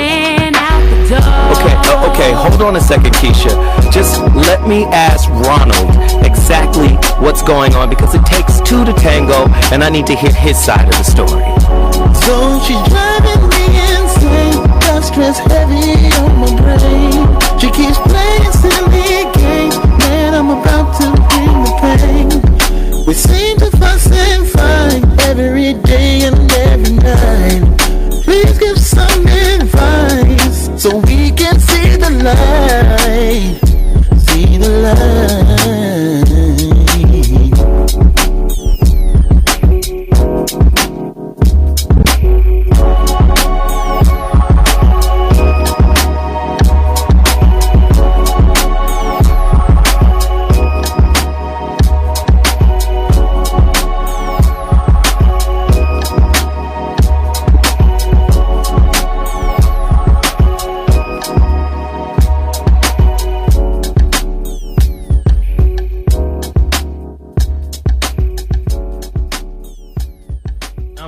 walking out the door. Okay, hold on a second, Keisha. Just let me ask Ronald exactly what's going on, because it takes two to tango, and I need to hear his side of the story. So she's driving me insane, got stress heavy on my brain. She keeps playing silly games, man, I'm about to bring the pain. We seem to fuss and fight every day and every night. Please give some advice so we can see the light. See the light.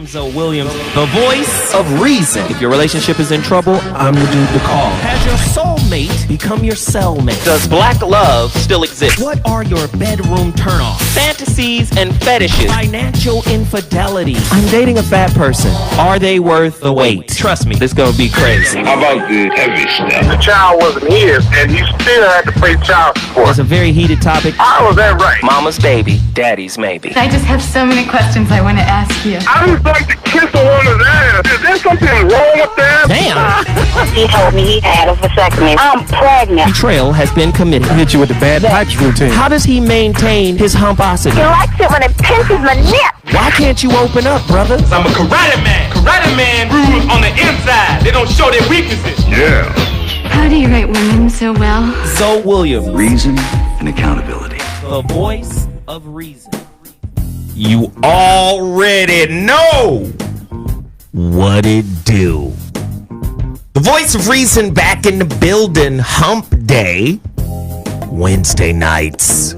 Zoe Williams, the voice of reason. If your relationship is in trouble, I'm the dude to call. Has your soulmate become your cellmate? Does black love still exist? What are your bedroom turnoffs? Fantasies and fetishes. Financial infidelity. I'm dating a fat person. Are they worth the wait? Trust me, this gonna be crazy. How about the heavy stuff? The child wasn't his, and he still had to pay child support. It's a very heated topic. How was that right? Mama's baby, daddy's maybe. I just have so many questions I want to ask you. I just like to kiss a woman's ass. Is there something wrong with that? Damn. He told me he had a vasectomy. I'm pregnant. Betrayal has been committed. Hit you with the bad pipes routine. How does he maintain his humposity? He likes it when it pinches my neck. Why can't you open up, brother? I'm a karate man. Karate man rules on the inside. They don't show their weaknesses. Yeah. How do you write women so well? Zoe Williams. Reason and accountability. The voice of reason. You already know what it do. The voice of reason back in the building. Hump day. Wednesday nights.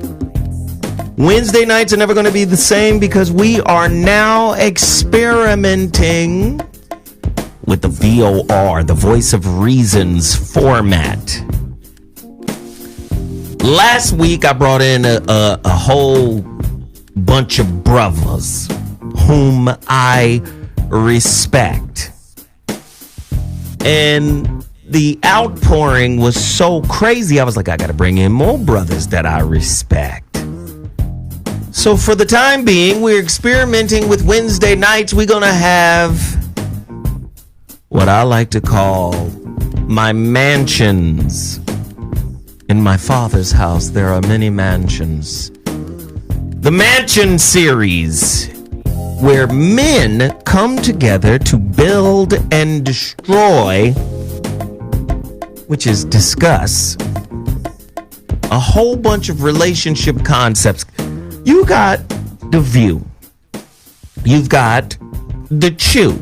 Wednesday nights are never going to be the same because we are now experimenting with the VOR, the voice of reason's format. Last week I brought in a whole bunch of brothers whom I respect. And the outpouring was so crazy, I was like, I gotta bring in more brothers that I respect. So for the time being, we're experimenting with Wednesday nights. We're gonna have what I like to call my mansions. In my father's house, there are many mansions. The Mansion series, where men come together to build and destroy, which is discuss, a whole bunch of relationship concepts. You got The View. You've got The Chew.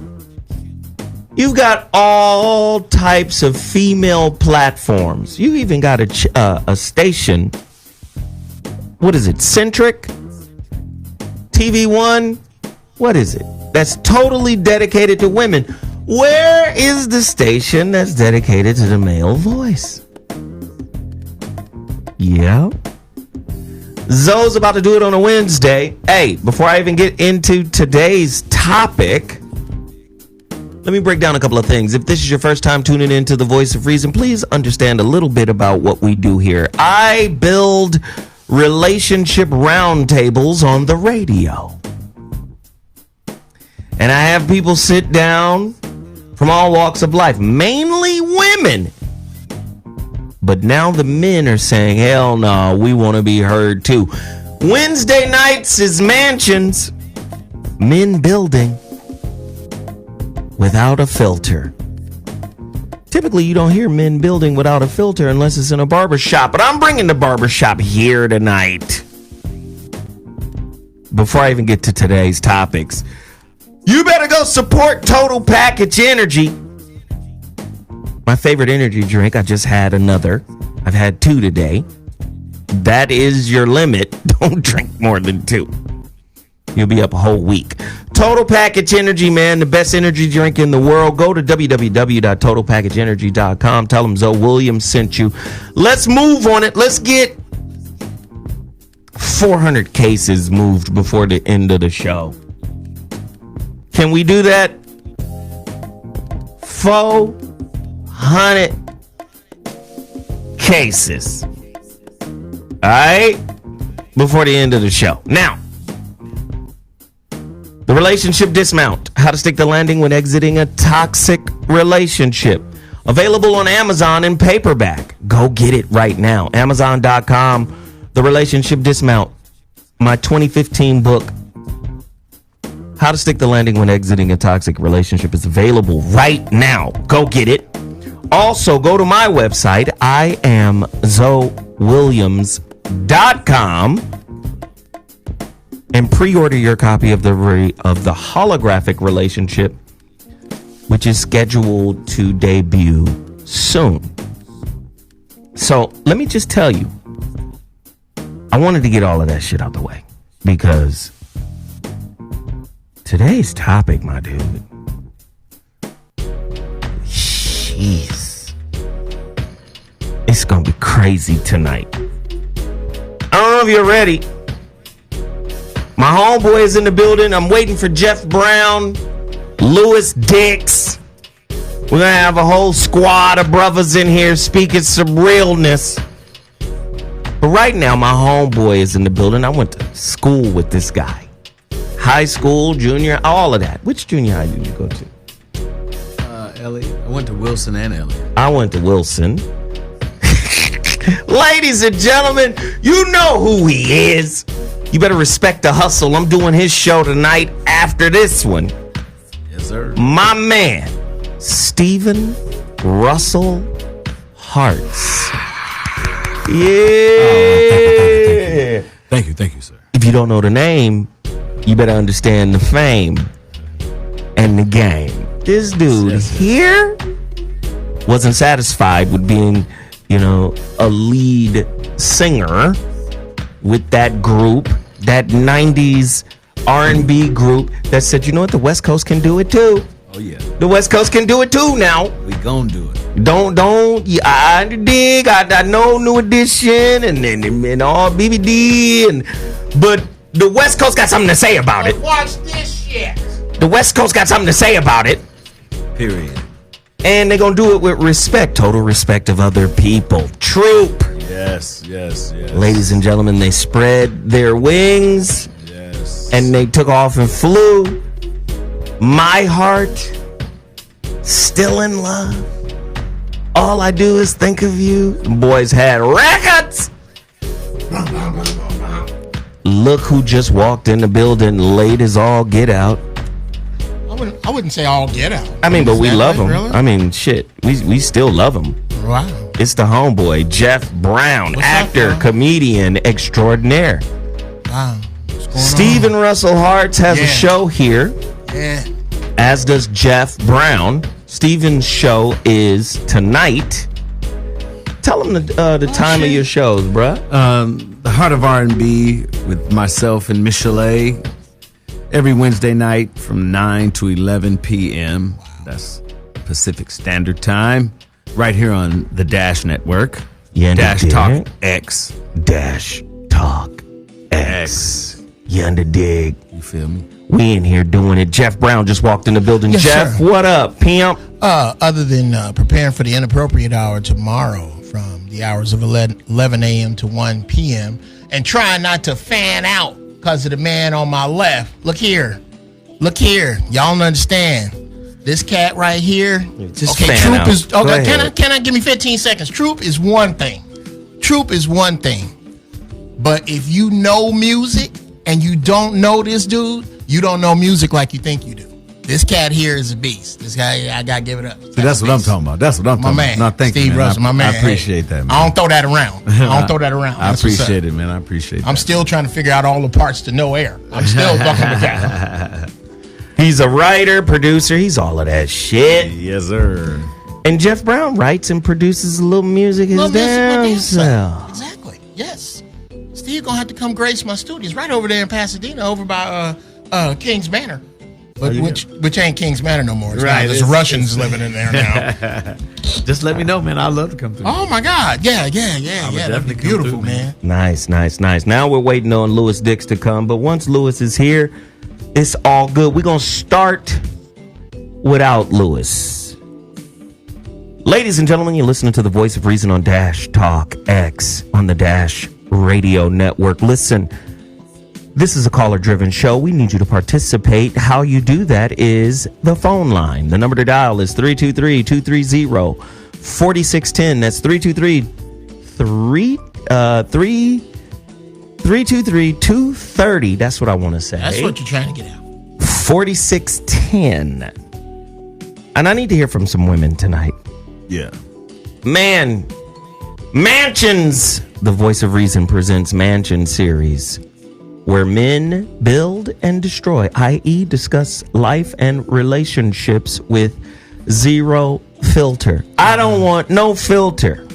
You've got all types of female platforms. You even got a station. What is it? Centric? TV One? What is it? That's totally dedicated to women. Where is the station that's dedicated to the male voice? Yeah. Zoe's about to do it on a Wednesday. Hey, before I even get into today's topic, let me break down a couple of things. If this is your first time tuning into the Voice of Reason, please understand a little bit about what we do here. I build relationship roundtables on the radio. And I have people sit down from all walks of life, mainly women. But now the men are saying, hell no, we want to be heard too. Wednesday nights is mansions. Men building without a filter. Typically, you don't hear men building without a filter unless it's in a barbershop. But I'm bringing the barbershop here tonight. Before I even get to today's topics, you better go support Total Package Energy. My favorite energy drink. I just had another. I've had 2 today. That is your limit. Don't drink more than 2. You'll be up a whole week. Total Package Energy, man, the best energy drink in the world. Go to www.totalpackageenergy.com. Tell them Zoe Williams sent you. Let's move on it. Let's get 400 cases moved before the end of the show. Can we do that? 400 cases. All right? Before the end of the show. Now, the relationship dismount. How to stick the landing when exiting a toxic relationship. Available on Amazon in paperback. Go get it right now. Amazon.com. The relationship dismount. My 2015 book. How to stick the landing when exiting a toxic relationship is available right now. Go get it. Also, go to my website, IamZoeWilliams.com. and pre-order your copy of the holographic relationship, which is scheduled to debut soon. So let me just tell you, I wanted to get all of that shit out the way because today's topic, my dude, jeez, it's gonna be crazy tonight. I don't know if you're ready. My homeboy is in the building. I'm waiting for Geoff Brown, Lewis Dix. We're going to have a whole squad of brothers in here speaking some realness. But right now, my homeboy is in the building. I went to school with this guy. High school, junior, all of that. Which junior high did you go to? Ellie. I went to Wilson and Ellie. I went to Wilson. Ladies and gentlemen, you know who he is. You better respect the hustle. I'm doing his show tonight after this one. Yes, sir. My man, Stephen Russell Hartz. Yeah. Thank you, sir. If you don't know the name, you better understand the fame and the game. This dude here wasn't satisfied with being, a lead singer with that group, that 90s R&B group that said, you know what, the West Coast can do it too. Oh, yeah. The West Coast can do it too now. We gonna do it. I dig, I know New Edition and all BBD, but the West Coast got something to say about it. Watch this shit. The West Coast got something to say about it. Period. And they're gonna do it with respect, total respect of other people. Troop. Yes. Ladies and gentlemen, they spread their wings. Yes. And they took off and flew. My heart, still in love. All I do is think of you. The boys had records. Look who just walked in the building late as all get out. I wouldn't say all get out. I mean, but we love him. Really? I mean, shit. We still love him. Wow. It's the homeboy, Geoff Brown, What's actor, up, comedian extraordinaire. Wow. What's going Stephen Russell Hartz has a show here, Yeah. as does Geoff Brown. Stephen's show is tonight. Tell him the time of your shows, bruh. The Heart of R&B with myself and Michelet every Wednesday night from 9 to 11 p.m. That's Pacific Standard Time. Right here on the Dash Network. Yeah, Dash Talk X. Dash Talk X. You under dig? You feel me? We in here doing it. Geoff Brown just walked in the building. Yes, Geoff, sir. what up, pimp? Other than preparing for the inappropriate hour tomorrow from the hours of 11 a.m. to 1 p.m. and trying not to fan out because of the man on my left. Look here. Y'all don't understand. This cat right here. Just okay, fan Troop out. is Go okay. ahead. Can I give me 15 seconds? Troop is one thing. But if you know music and you don't know this dude, you don't know music like you think you do. This cat here is a beast. This guy, I gotta give it up. See, that's what I'm talking about. My man, No, thank Steve you, man. Russell, my man. I appreciate that, man. I don't throw that around. I That's what's up. appreciate it, man. I appreciate that. I'm still trying to figure out all the parts to no air. I'm still fucking with that. He's a writer, producer. He's all of that shit. Yes, sir. And Geoff Brown writes and produces a little music his Little music, my damn damn self. self. Exactly. Yes. Steve gonna have to come grace my studios right over there in Pasadena, over by King's Manor. But which ain't King's Manor no more. There's Russians living in there now. Just let me know, man. I'd love to come through. Oh my God. Yeah. That'd be beautiful, man. Nice. Now we're waiting on Lewis Dix to come, but once Lewis is here, it's all good. We're going to start without Lewis. Ladies and gentlemen, you're listening to the Voice of Reason on Dash Talk X on the Dash Radio Network. Listen, this is a caller-driven show. We need you to participate. How you do that is the phone line. The number to dial is 323-230-4610. That's 323-230. That's what I want to say. That's what you're trying to get out. 4610. And I need to hear from some women tonight. Yeah. Mansions. The Voice of Reason presents Mansion series, where men build and destroy, i.e. discuss life and relationships with zero filter. I don't want no filter.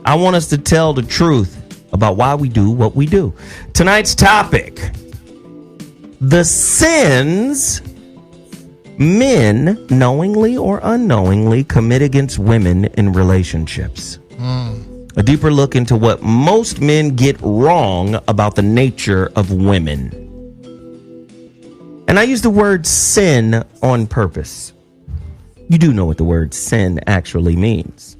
I want us to tell the truth about why we do what we do. Tonight's topic: the sins men knowingly or unknowingly commit against women in relationships. A deeper look into what most men get wrong about the nature of women. And I use the word sin on purpose. You do know what the word sin actually means.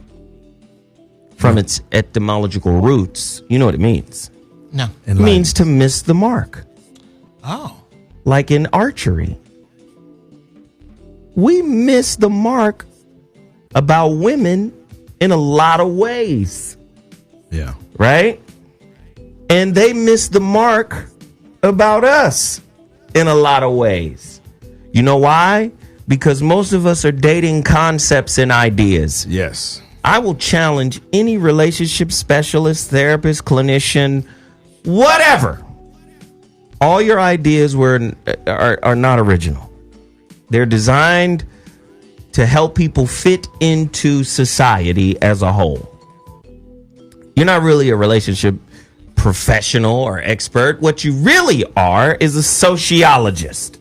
From its etymological roots, you know what it means. No. It means to miss the mark. Oh. Like in archery. We miss the mark about women in a lot of ways. Yeah. Right? And they miss the mark about us in a lot of ways. You know why? Because most of us are dating concepts and ideas. Yes. I will challenge any relationship specialist, therapist, clinician, whatever. All your ideas are not original. They're designed to help people fit into society as a whole. You're not really a relationship professional or expert. What you really are is a sociologist.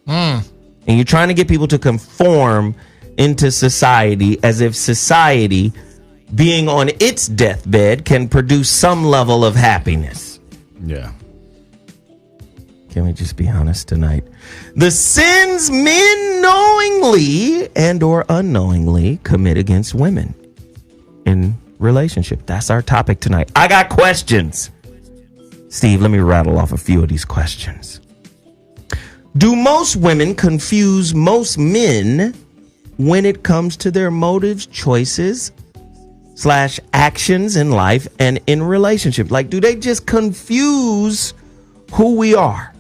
And you're trying to get people to conform into society as if society, being on its deathbed, can produce some level of happiness. Yeah. Can we just be honest tonight? The sins men knowingly and or unknowingly commit against women in relationship. That's our topic tonight. I got questions. Steve, let me rattle off a few of these questions. Do most women confuse most men when it comes to their motives, choices, / actions in life and in relationship? Like, do they just confuse who we are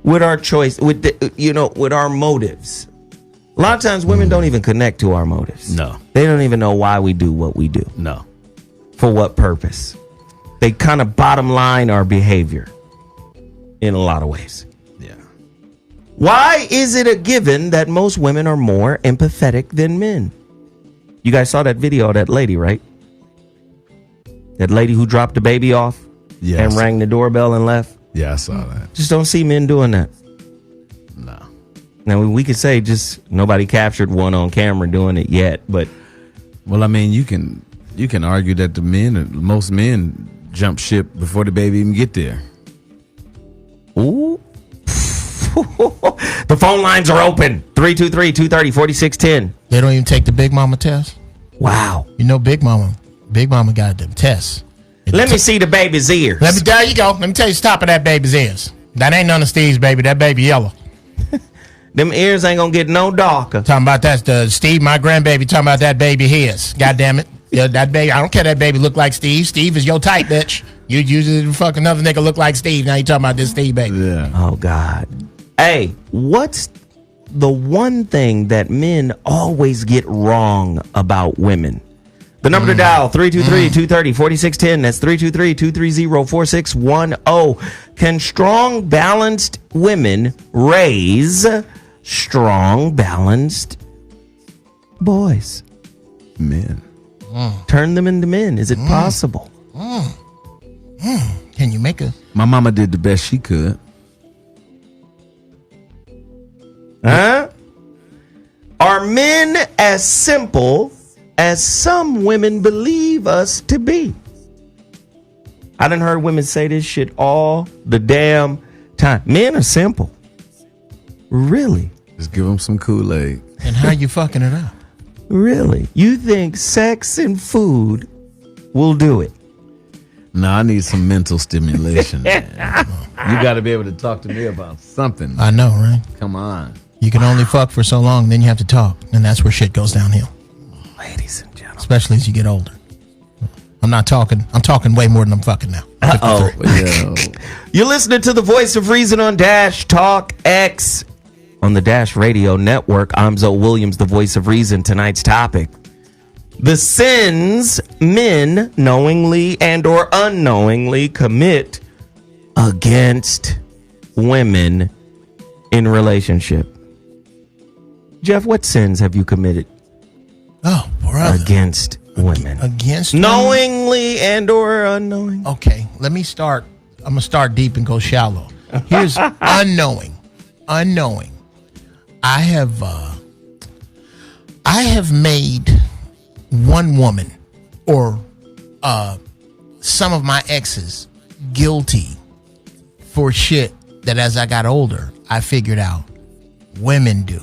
with our choice, with our motives? A lot of times women don't even connect to our motives. No. They don't even know why we do what we do. No. For what purpose? They kind of bottom line our behavior in a lot of ways. Yeah. Why is it a given that most women are more empathetic than men? You guys saw that video of that lady, right? That lady who dropped the baby off and rang the doorbell and left? Yeah, I saw that. Just don't see men doing that. No. Now, we could say just nobody captured one on camera doing it yet, but... Well, I mean, you can argue that most men jump ship before the baby even get there. Ooh. The phone lines are open. 323-230-4610. They don't even take the Big Mama test? Wow. You know Big Mama got them tests. Let me see the baby's ears. There you go. Let me tell you the top of that baby's ears. That ain't none of Steve's baby. That baby yellow. Them ears ain't gonna get no darker. Talking about that, Steve, my grandbaby, talking about that baby his. God damn it. Yeah, that baby, I don't care that baby look like Steve. Steve is your type, bitch. You usually fuck another nigga look like Steve. Now you talking about this Steve baby. Yeah. Oh, God. Hey, what's the one thing that men always get wrong about women? The number to dial, 323-230-4610. That's 323-230-4610. Can strong, balanced women raise strong, balanced boys? Men. Turn them into men. Is it possible? Can you make a... My mama did the best she could. Huh? Are men as simple as some women believe us to be? I done heard women say this shit all the damn time. Men are simple. Really? Just give them some Kool-Aid. And how you fucking it up? Really? You think sex and food will do it? No, I need some mental stimulation. Man. You got to be able to talk to me about something. I know, right? Come on. You can only fuck for so long, then you have to talk, and that's where shit goes downhill. Ladies and gentlemen. Especially as you get older. I'm talking way more than I'm fucking now. You're listening to the voice of reason on Dash Talk X on the Dash Radio Network. I'm Zoe Williams, the voice of reason. Tonight's topic: the sins men knowingly and or unknowingly commit against women in relationship. Jeff, what sins have you committed? Oh, brother. Against women. Against knowingly women? And or unknowing. Okay, let me start. I'm going to start deep and go shallow. Here's unknowing. Unknowing. I have made one woman or some of my exes guilty for shit that as I got older, I figured out women do.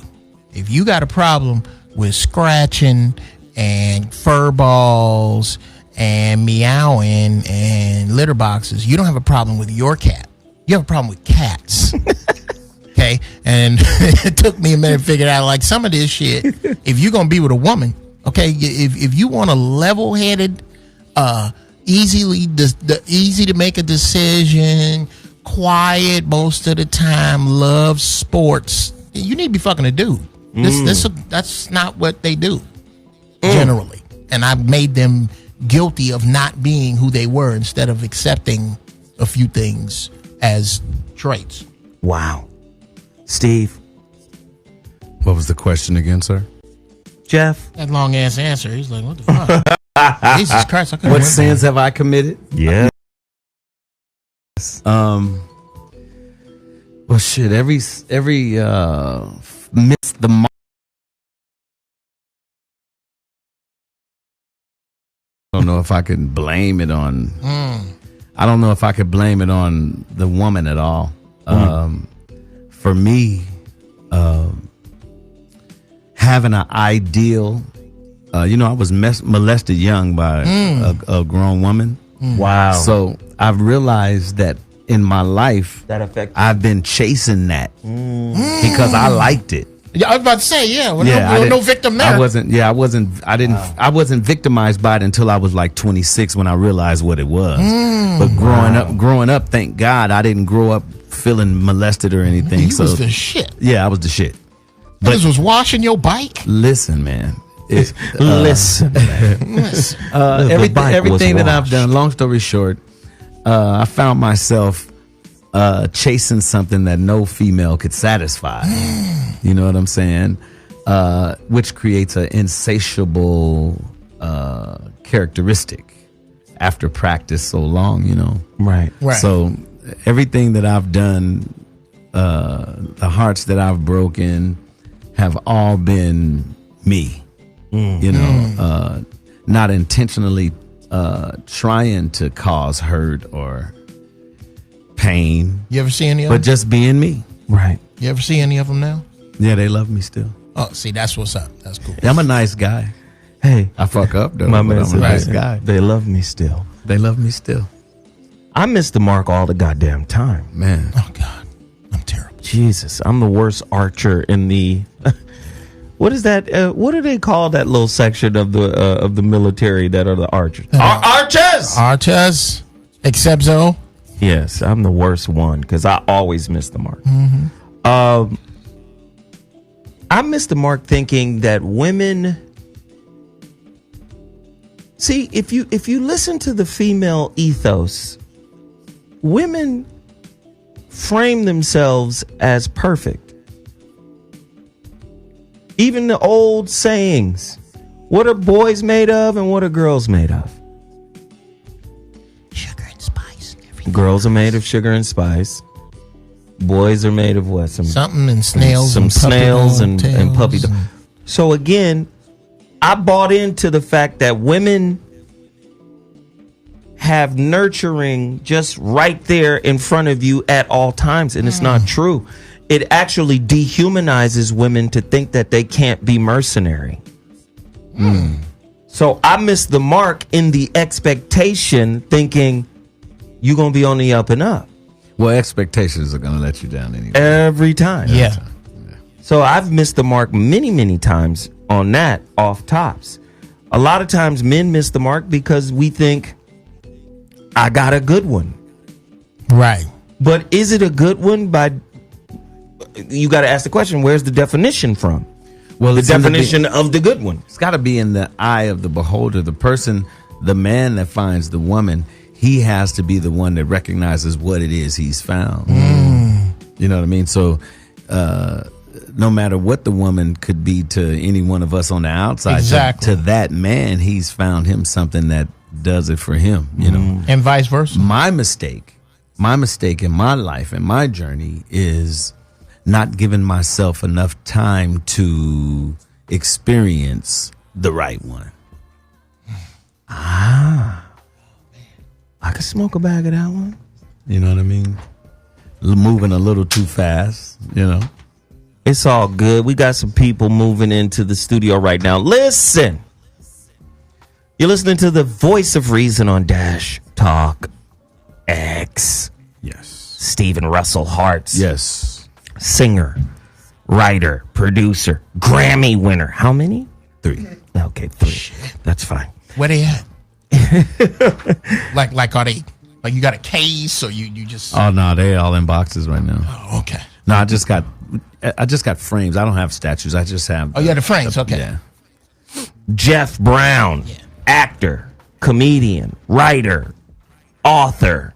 If you got a problem with scratching and fur balls and meowing and litter boxes, you don't have a problem with your cat. You have a problem with cats. Okay? And it took me a minute to figure out, like, some of this shit, if you're going to be with a woman, okay, if you want a level-headed, easy to make a decision, quiet most of the time, love sports, you need to be fucking a dude. That's not what they do generally. And I've made them guilty of not being who they were instead of accepting a few things as traits. Wow. Steve. What was the question again, sir? Jeff. That long ass answer. He's like, what the fuck? Jesus Christ. What sins have I committed? Yeah. Well, shit, every missed the mark. I don't know if I could blame it on. I don't know if I could blame it on the woman at all. For me, having an ideal, I was molested young by a grown woman. Wow. So I've realized that in my life, that affected. I've been chasing that because I liked it. Yeah, I was about to say, no victim there. I wasn't victimized by it until I was like 26 when I realized what it was. But growing up, thank God I didn't grow up feeling molested or anything. You was the shit. Yeah, I was the shit. But this was washing your bike? Listen, man. Listen, man. Everything that I've done, long story short, I found myself chasing something that no female could satisfy. You know what I'm saying? Which creates an insatiable characteristic after practice so long, Right. So everything that I've done, the hearts that I've broken have all been me. Not intentionally trying to cause hurt or pain. You ever see any of them? But just being me. Right. You ever see any of them now? Yeah, they love me still. Oh, see, that's what's up. That's cool. I'm a nice guy. Hey, I fuck up though. My man, I'm a nice guy. They love me still. They love me still. I miss the mark all the goddamn time, man. Oh God, I'm terrible. Jesus, I'm the worst archer in the. What is that? What do they call that little section of the military that are the archers? Archers, except Zoe. Yes, I'm the worst one because I always miss the mark. I missed the mark thinking that women. See, if you listen to the female ethos, women frame themselves as perfect. Even the old sayings, what are boys made of and what are girls made of? Sugar and spice. Girls are made of sugar and spice. Boys are made of what? Something and snails. Some and puppy snails dog and puppy tails dog. So again, I bought into the fact that women have nurturing just right there in front of you at all times, and it's not true. It actually dehumanizes women to think that they can't be mercenary. So I missed the mark in the expectation, thinking you're going to be on the up and up. Well, expectations are going to let you down anyway. Every time. Yeah. So I've missed the mark many, many times on that off tops. A lot of times men miss the mark because we think, I got a good one. Right. But is it a good one? You got to ask the question, where's the definition from? Well, the definition of the good one. It's got to be in the eye of the beholder. The person, the man that finds the woman, he has to be the one that recognizes what it is he's found. You know what I mean? So no matter what the woman could be to any one of us on the outside, exactly. to that man, he's found him something that does it for him, you know? And vice versa. My mistake in my life and my journey is not giving myself enough time to experience the right one. I could smoke a bag of that one. You know what I mean? Moving a little too fast, you know? It's all good. We got some people moving into the studio right now. Listen. You're listening to the voice of reason on Dash Talk X. Yes. Stephen Russell Hartz. Yes. Singer, writer, producer, Grammy winner. How many? 3. Okay, 3. That's fine. Where they at? like are they like you got a case or you just? Oh no, they all in boxes right now. Oh, okay. No, I just got frames. I don't have statues. I just have. Oh, yeah, the frames. Okay. Yeah. Jeff Brown, actor, comedian, writer, author.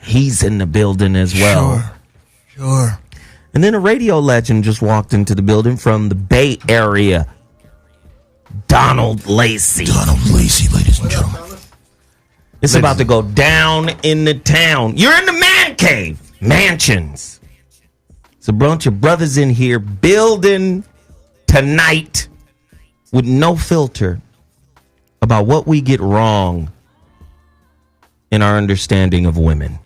He's in the building as well. Sure. And then a radio legend just walked into the building from the Bay Area. Donald Lacy. Donald Lacy, ladies and gentlemen. It's about to go down in the town. You're in the man cave. Mansions. It's a bunch of brothers in here building tonight with no filter about what we get wrong in our understanding of women.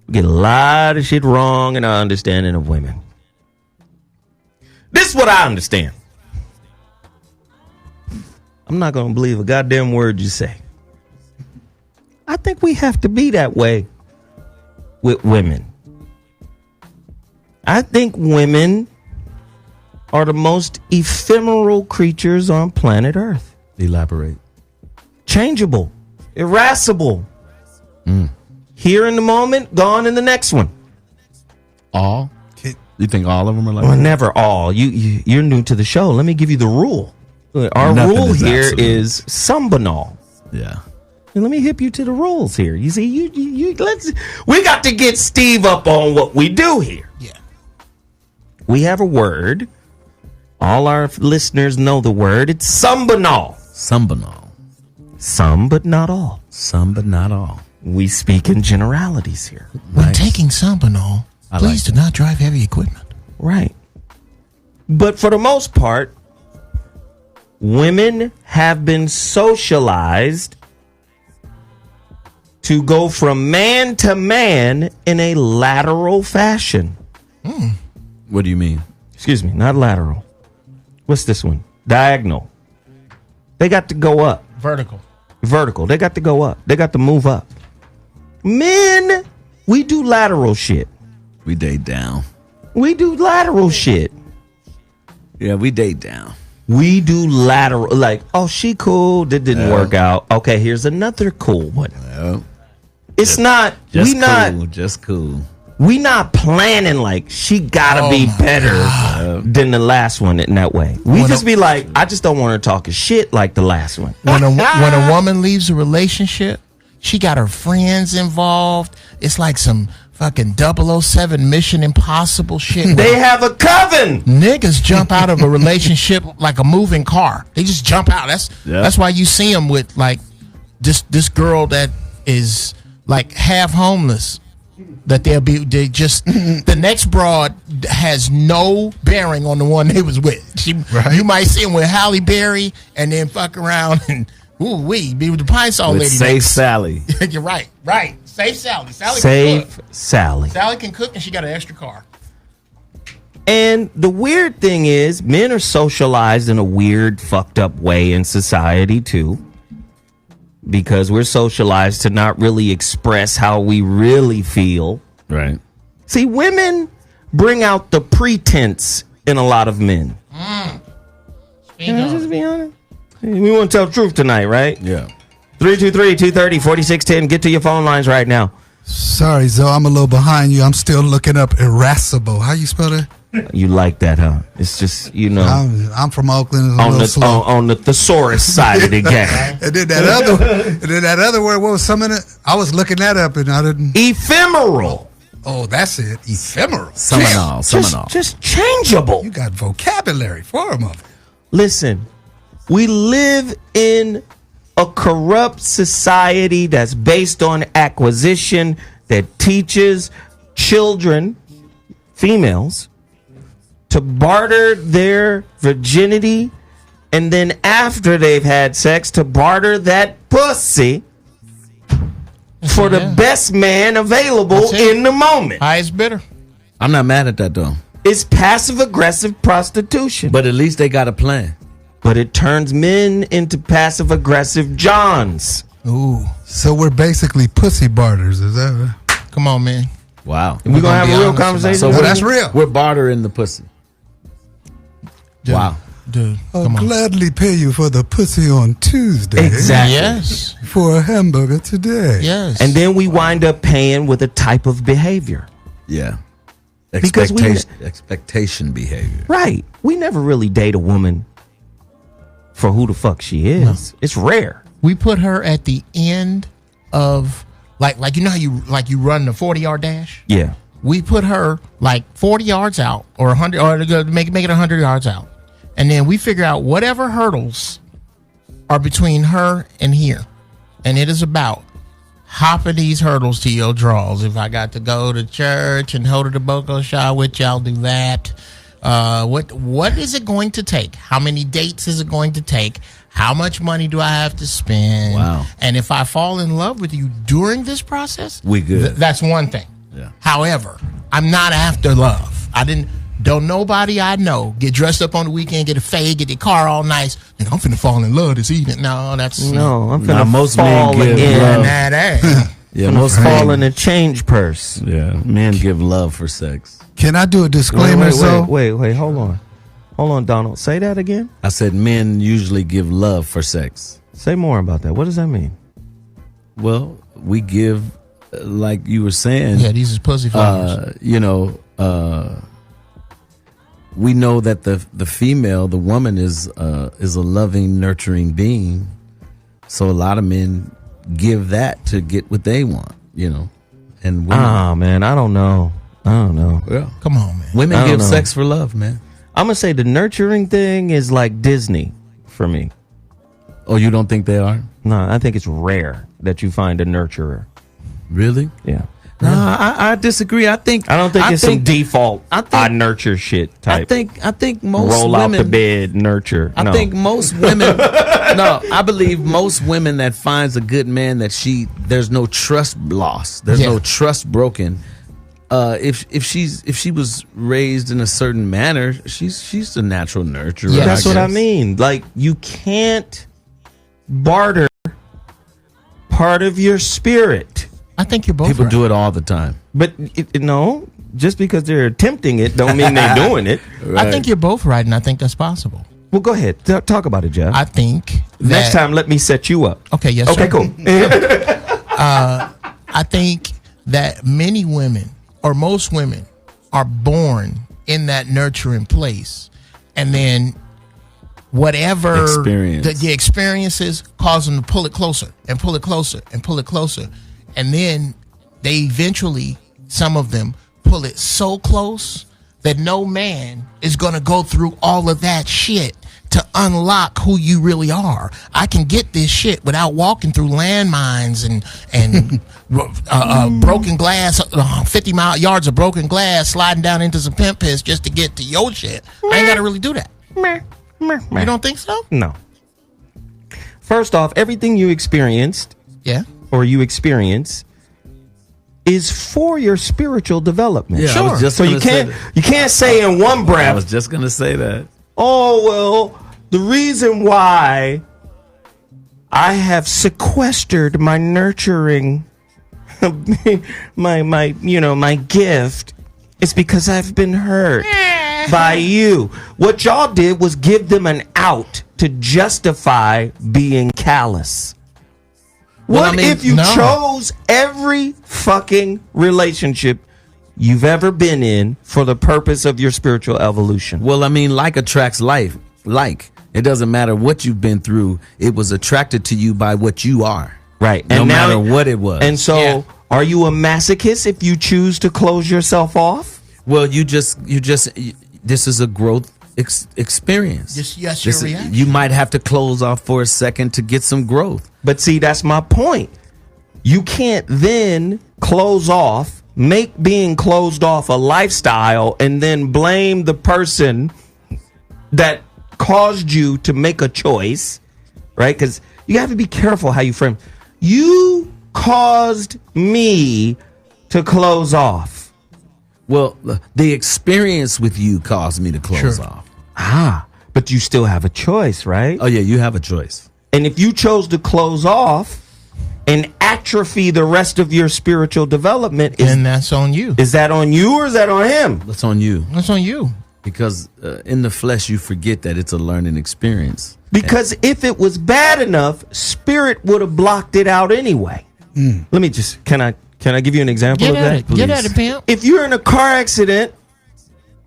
We get a lot of shit wrong in our understanding of women. This is what I understand. I'm not going to believe a goddamn word you say. I think we have to be that way with women. I think women are the most ephemeral creatures on planet Earth. Elaborate. Changeable. Irascible. Here in the moment, gone in the next one. All? You think all of them are like Well, that? never all. You're new to the show. Let me give you the rule. Our Nothing rule is here absolute. is some banal. Yeah. And let me hip you to the rules here. You see, we got to get Steve up on what we do here. Yeah. We have a word. All our listeners know the word. It's some banal. Some banal. Some, but not all. Some, but not all. We speak in generalities here. When taking Sambanol, please do not drive heavy equipment. Right. But for the most part, women have been socialized to go from man to man in a lateral fashion. What do you mean? Excuse me, not lateral. What's this one? Diagonal. They got to go up. Vertical. They got to go up. They got to move up. Men, we do lateral shit. We date down. We do lateral shit. Yeah, we date down. We do lateral, like, oh, she cool. That didn't work out. Okay, here's another cool one. Well, It's not. just We cool, not. just cool. We not planning like she gotta be better than the last one in that way. We just be like, I just don't want her talking shit like the last one. When a woman leaves a relationship, she got her friends involved. It's like some fucking 007 Mission Impossible shit. They have a coven. Niggas jump out of a relationship like a moving car. They just jump out. That's why you see them with like this girl that is like half homeless. That they just the next broad has no bearing on the one they was with. You might see him with Halle Berry and then fuck around and be with the Pine Sol lady. Safe next. Sally. You're right. Safe Sally. Safe Sally. Sally can cook and she got an extra car. And the weird thing is, men are socialized in a weird, fucked up way in society too. Because we're socialized to not really express how we really feel. Right. See, women bring out the pretense in a lot of men. Can I just be honest? We want to tell the truth tonight, right? Yeah. 323-230-4610. Get to your phone lines right now. Sorry, Zoe, I'm a little behind you. I'm still looking up irascible. How you spell that? You like that, huh? It's just, you know. I'm from Oakland. On the thesaurus side of the game. And then that other word, what was some of it? I was looking that up and I didn't. Ephemeral. Oh, that's it. Ephemeral. Seminal. Just changeable. You got vocabulary for them of it. Listen, we live in a corrupt society that's based on acquisition that teaches children, females, to barter their virginity, and then after they've had sex, to barter that pussy for the best man available in the moment. Highest bidder. I'm not mad at that, though. It's passive-aggressive prostitution. But at least they got a plan. But it turns men into passive-aggressive Johns. Ooh. So we're basically pussy barters, is that right? Come on, man. Wow. We're going to have a real conversation? So that's real. We're bartering the pussy. Dude, wow. Dude, I'll gladly pay you for the pussy on Tuesday. Exactly. Yes. For a hamburger today. Yes. And then we wind up paying with a type of behavior. Yeah. Because expectation behavior. Right. We never really date a woman for who the fuck she is. No. It's rare. We put her at the end of like you know how you run the 40-yard dash? Yeah. We put her like 40 yards out or 100 or make it 100 yards out. And then we figure out whatever hurdles are between her and here. And it is about hopping these hurdles to your draws. If I got to go to church and hold the boko shot with you, I'll do that. What is it going to take? How many dates is it going to take? How much money do I have to spend? Wow. And if I fall in love with you during this process, we good. That's one thing. Yeah. However, I'm not after love. Don't nobody I know get dressed up on the weekend, get a fade, get their car all nice, and I'm finna fall in love this evening. No, I'm finna most fall men give again. love. Yeah, most fall in a change purse. Yeah, men give love for sex. Can I do a disclaimer? Wait, hold on, Donald. Say that again. I said men usually give love for sex. Say more about that. What does that mean? Well, we give, like you were saying. Yeah, these is pussy flowers. We know that the female, the woman, is a loving, nurturing being. So a lot of men give that to get what they want, And women, man, I don't know. Yeah. Come on, man. Women give sex for love, man. I'm gonna say the nurturing thing is like Disney for me. Oh, you don't think they are? No, I think it's rare that you find a nurturer. Really? Yeah. No, I disagree. I don't think it's some default. I nurture shit type. I think most roll women, out the bed nurture. I think most women. No, I believe most women that finds a good man that there's no trust lost. There's no trust broken. If she was raised in a certain manner, she's a natural nurturer. Yeah, that's what I mean. Like you can't barter part of your spirit. I think you're both People right. do it all the time. But no, just because they're attempting it don't mean they're doing it. Right. I think you're both right, and I think that's possible. Well, go ahead. Talk about it, Geoff. I think next time, let me set you up. Okay, yes, okay, sir. Cool. I think that many women, or most women, are born in that nurturing place. And then whatever the experiences cause them to pull it closer and pull it closer and pull it closer. And then they eventually, some of them, pull it so close that no man is going to go through all of that shit to unlock who you really are. I can get this shit without walking through landmines and broken glass, 50 yards of broken glass, sliding down into some pimp piss just to get to your shit. I ain't got to really do that. You don't think so? No. First off, everything you experienced, or you experience, is for your spiritual development. Yeah, sure. I was just so you can't say in one breath. I was just gonna say that. Oh well, the reason why I have sequestered my nurturing, my gift, is because I've been hurt by you. What y'all did was give them an out to justify being callous. What if you chose every fucking relationship you've ever been in for the purpose of your spiritual evolution? Well, I mean, like attracts like. It doesn't matter what you've been through. It was attracted to you by what you are. Right. No matter what it was. And so, are you a masochist if you choose to close yourself off? Well, this is a growth experience. Yes, your reaction. You might have to close off for a second to get some growth. But see, that's my point. You can't then close off, make being closed off a lifestyle, and then blame the person that caused you to make a choice, right? Because you have to be careful how you frame. You caused me to close off. Well, the experience with you caused me to close off. But you still have a choice, right? Oh, yeah, you have a choice. And if you chose to close off and atrophy the rest of your spiritual development, then that's on you. Is that on you or is that on him? That's on you. That's on you. Because in the flesh, you forget that it's a learning experience. Because if it was bad enough, spirit would have blocked it out anyway. Let me just, can I give you an example of that? Get at it, pimp. If you're in a car accident,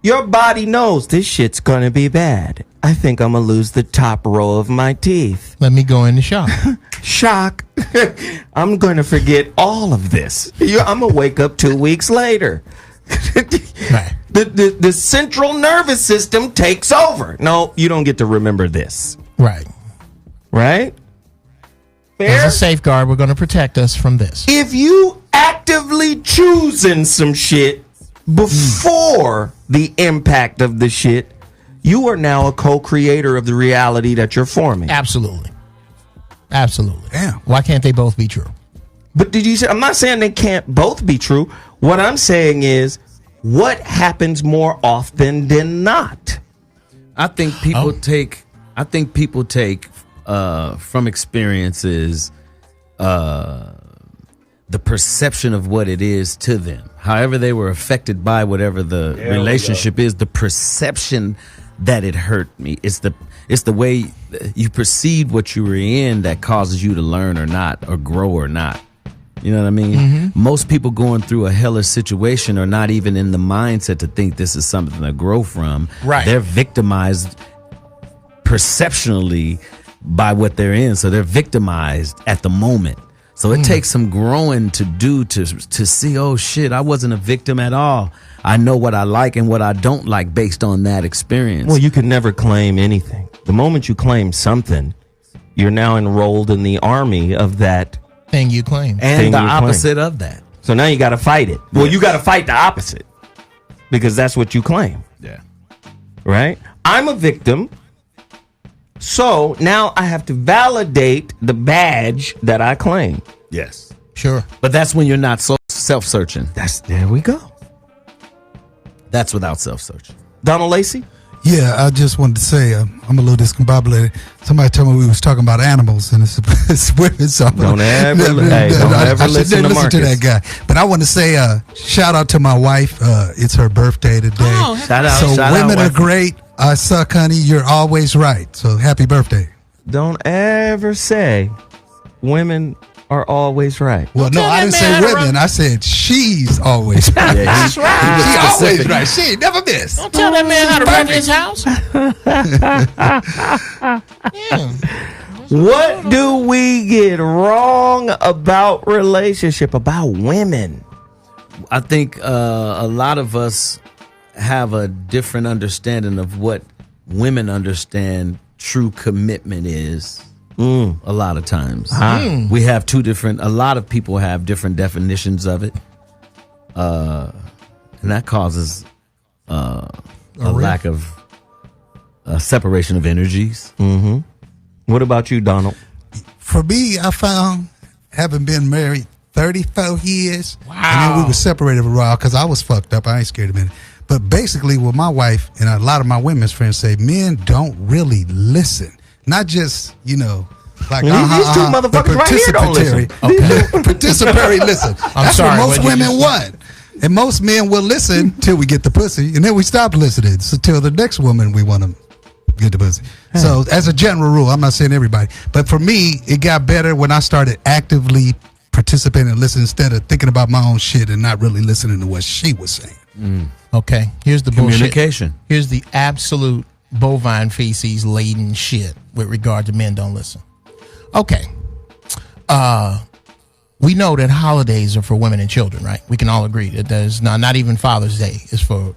your body knows this shit's gonna be bad. I think I'm gonna lose the top row of my teeth. Let me go into shock. Shock. I'm gonna forget all of this. I'm gonna wake up 2 weeks later. Right. The central nervous system takes over. No, you don't get to remember this. Right. Right? Fair? As a safeguard, we're going to protect us from this. If you actively choosing some shit before the impact of the shit, you are now a co-creator of the reality that you're forming. Absolutely. Absolutely. Damn. Why can't they both be true? But did you say, I'm not saying they can't both be true. What I'm saying is, what happens more often than not? I think people take from experiences the perception of what it is to them. However they were affected by whatever the relationship is, the perception that it hurt me. It's the way you perceive what you were in that causes you to learn or not, or grow or not. You know what I mean? Mm-hmm. Most people going through a hellish situation are not even in the mindset to think this is something to grow from. Right. They're victimized perceptionally by what they're in. So they're victimized at the moment. So it takes some growing to do to see, oh shit, I wasn't a victim at all. I know what I like and what I don't like based on that experience. Well, you can never claim anything. The moment you claim something, you're now enrolled in the army of that thing you claim. And the opposite of that. So now you got to fight it. Well, you got to fight the opposite because that's what you claim. Yeah. Right? I'm a victim. So now I have to validate the badge that I claim. Yes. Sure. But that's when you're not so self-searching. There we go. That's without self-searching. Donald Lacy? Yeah, I just wanted to say I'm a little discombobulated. Somebody told me we was talking about animals, and it's women. So don't ever listen to Marcus. To that guy. But I want to say shout out to my wife. It's her birthday today. Oh, shout out! So shout women out, are great. I suck, honey. You're always right. So happy birthday. Don't ever say women are always right. Well, no, I didn't say women. I said she's always right. Yeah, That's right. She's always right. She ain't never miss. Don't tell that man how to run his house. Yeah. What do we get wrong about relationship, about women? I think a lot of us have a different understanding of what women understand true commitment is. A lot of times. We have a lot of people have different definitions of it. And that causes a lack of separation of energies. What about you, Donald? For me, I found, having been married 34 years, and then we were separated for a while because I was fucked up. I ain't scared of it. But basically, what my wife and a lot of my women's friends say, men don't really listen. Not just, like these two motherfuckers right here don't listen. Participatory listen. That's what most women want. And most men will listen till we get the pussy, and then we stop listening. So till the next woman we want to get the pussy. So as a general rule, I'm not saying everybody, but for me, it got better when I started actively participating and listening instead of thinking about my own shit and not really listening to what she was saying. Okay, here's the Communication. bullshit. Here's the absolute bovine feces laden shit with regard to men don't listen. Okay. We know that holidays are for women and children, right? We can all agree that there's not even Father's Day is for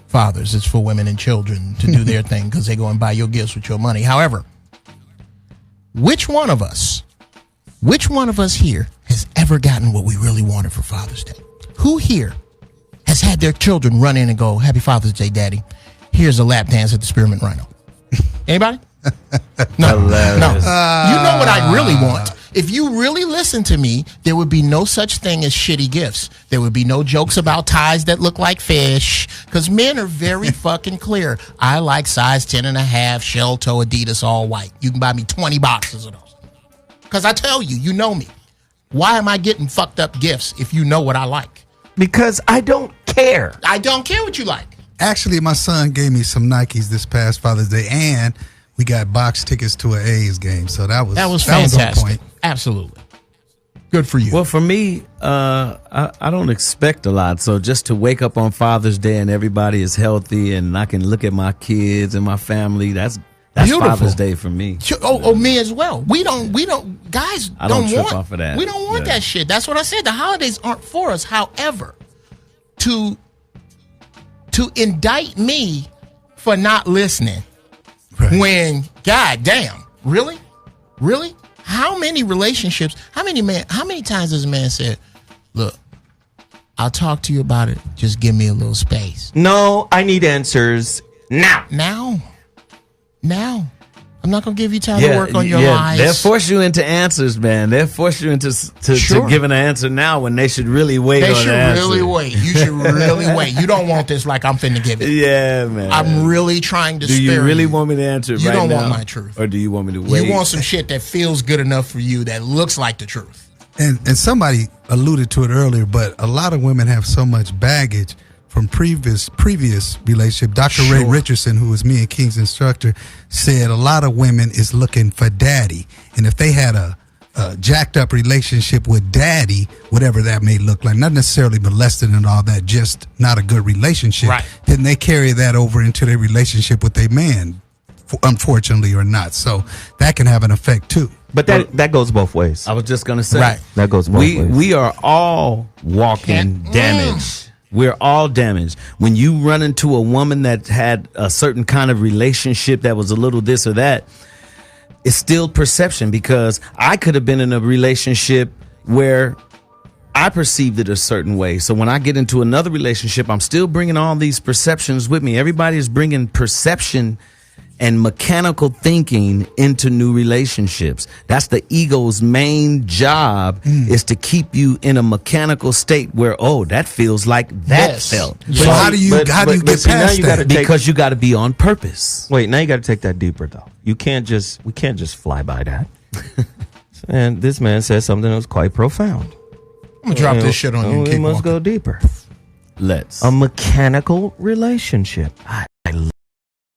fathers. It's for women and children to do their thing because they go and buy your gifts with your money. However, which one of us here has ever gotten what we really wanted for Father's Day? Who here has had their children run in and go, "Happy Father's Day, Daddy. Here's a lap dance at the Spearmint Rhino"? Anybody? No. You know what I really want? If you really listen to me, there would be no such thing as shitty gifts. There would be no jokes about ties that look like fish. Because men are very fucking clear. I like size 10.5, shell toe Adidas all white. You can buy me 20 boxes of those. Because I tell you, you know me. Why am I getting fucked up gifts if you know what I like? Because I don't care. I don't care what you like. Actually, my son gave me some Nikes this past Father's Day, and we got box tickets to an A's game. So that was fantastic. That was on point. Absolutely. Good for you. Well, for me, I don't expect a lot. So just to wake up on Father's Day and everybody is healthy and I can look at my kids and my family, that's beautiful. Father's Day for me. Oh, me as well. We don't guys I don't trip want off of that. We don't want that shit. That's what I said. The holidays aren't for us. However, to indict me for not listening when, god damn, really? How many relationships, how many times has a man said, "Look, I'll talk to you about it. Just give me a little space"? No, I need answers now. Now. I'm not going to give you time to work on your lies. They'll force you into answers, man. They'll force you into to giving an answer now when they should really wait on the answer. They should really wait. You should really wait. You don't want this like I'm finna give it. Yeah, man. I'm really trying to spare you. Do you really want me to answer it right now? You don't want my truth. Or do you want me to wait? You want some shit that feels good enough for you that looks like the truth. And somebody alluded to it earlier, but a lot of women have so much baggage from previous relationship. Dr. Ray Richardson, who was me and King's instructor, said a lot of women is looking for daddy. And if they had a jacked up relationship with daddy, whatever that may look like, not necessarily molesting and all that, just not a good relationship, then they carry that over into their relationship with their man, unfortunately or not. So that can have an effect too. But that goes both ways. I was just going to say. That goes both ways. We are all walking damage. We're all damaged. When you run into a woman that had a certain kind of relationship that was a little this or that, it's still perception, because I could have been in a relationship where I perceived it a certain way. So when I get into another relationship, I'm still bringing all these perceptions with me. Everybody is bringing perception and mechanical thinking into new relationships. That's the ego's main job, is to keep you in a mechanical state where, that feels like that felt. So how do you get past that? Because you got to be on purpose. Wait, now you got to take that deeper though. We can't just fly by that. And this man said something that was quite profound. I'm gonna drop this shit on you and keep we must walking. go deeper. Let's. A mechanical relationship.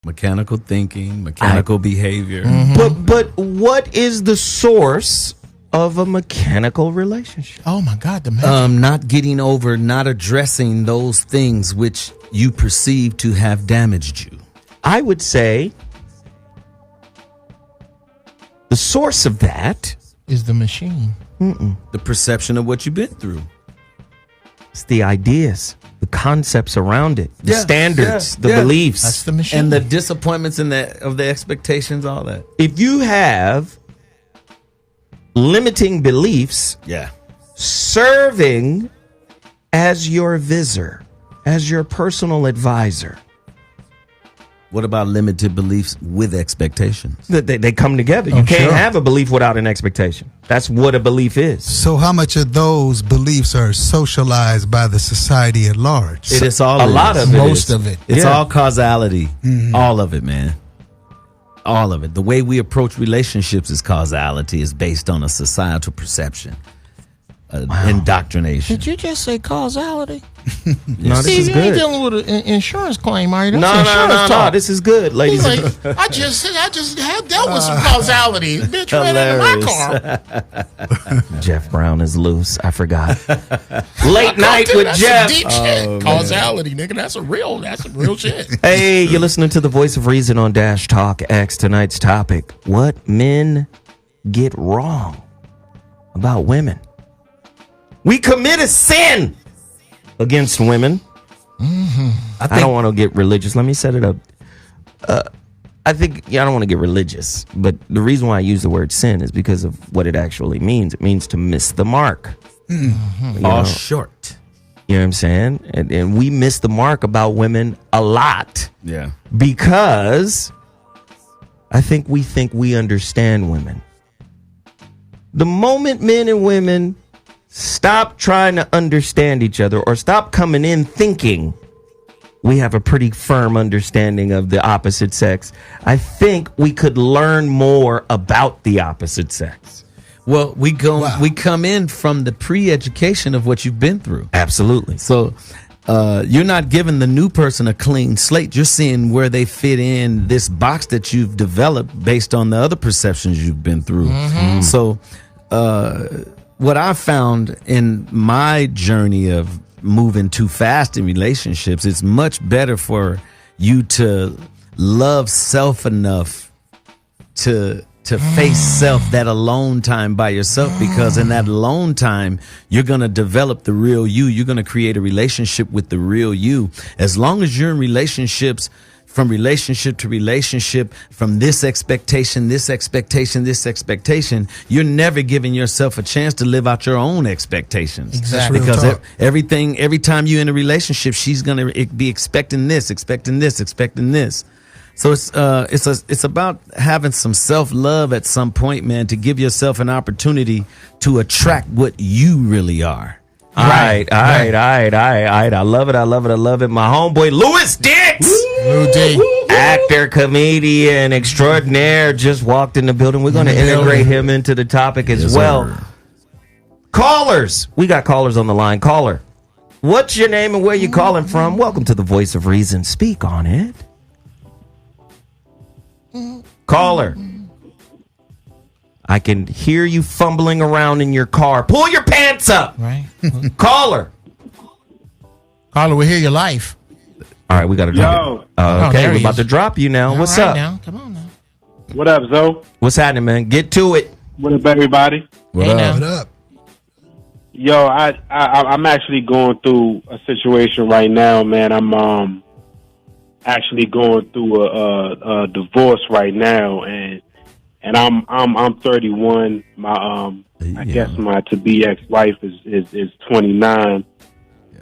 Mechanical thinking, mechanical behavior. But what is the source of a mechanical relationship? Oh my God, the magic. Not getting over, not addressing those things which you perceive to have damaged you. I would say the source of that is the machine. The perception of what you've been through. It's the ideas, the concepts around it, the standards, the beliefs. That's the machine. And the disappointments of the expectations, all that. If you have limiting beliefs, serving as your visor, as your personal advisor. What about limited beliefs with expectations? They come together. You can't have a belief without an expectation. That's what a belief is. So how much of those beliefs are socialized by the society at large? It's all a lot of it. Most of it. It's all causality. All of it, man. All of it. The way we approach relationships is causality. Is based on a societal perception. Indoctrination. Did you just say causality? No, this is you good. ain't dealing with an insurance claim, are you? No. This is good, ladies. He's like, I just had dealt with some causality. Bitch ran into my car. Jeff Brown is loose. I forgot. Late night with Jeff. Deep shit. Causality, nigga. That's some real shit. Hey, you're listening to the Voice of Reason on Dash Talk X. Tonight's topic: what men get wrong about women. We commit a sin against women. I don't want to get religious. Let me set it up. I don't want to get religious, but the reason why I use the word sin is because of what it actually means. It means to miss the mark. Fall short. You know what I'm saying? And we miss the mark about women a lot. Yeah. Because I think we understand women. The moment men and women stop trying to understand each other or stop coming in thinking we have a pretty firm understanding of the opposite sex, I think we could learn more about the opposite sex. Well, we come in from the pre-education of what you've been through. Absolutely. So you're not giving the new person a clean slate. You're seeing where they fit in this box that you've developed based on the other perceptions you've been through. So what I found in my journey of moving too fast in relationships, it's much better for you to love self enough to face self, that alone time by yourself, because in that alone time, you're going to develop the real you. You're going to create a relationship with the real you. As long as you're in relationships, from relationship to relationship, from this expectation, you're never giving yourself a chance to live out your own expectations. Exactly. Because every time you're in a relationship, she's going to be expecting this. So it's about having some self-love at some point, man, to give yourself an opportunity to attract what you really are. All right. I love it. My homeboy Louis Dix, actor, comedian extraordinaire, just walked in the building. We're going to integrate him into the topic as well. Sir. Callers, we got callers on the line. Caller, what's your name and where you calling from? Welcome to the Voice of Reason. Speak on it. Caller, I can hear you fumbling around in your car. Pull your pants up. Right. Caller, we hear your life. All right, we got to drop it. Okay, we're about to drop you now. What's up? Now. Come on now. What up, Zoe? What's happening, man? Get to it. What up, everybody? What up? Yo, I'm actually going through a situation right now, man. I'm actually going through a divorce right now, and I'm 31. I guess my to-be ex-wife is 29,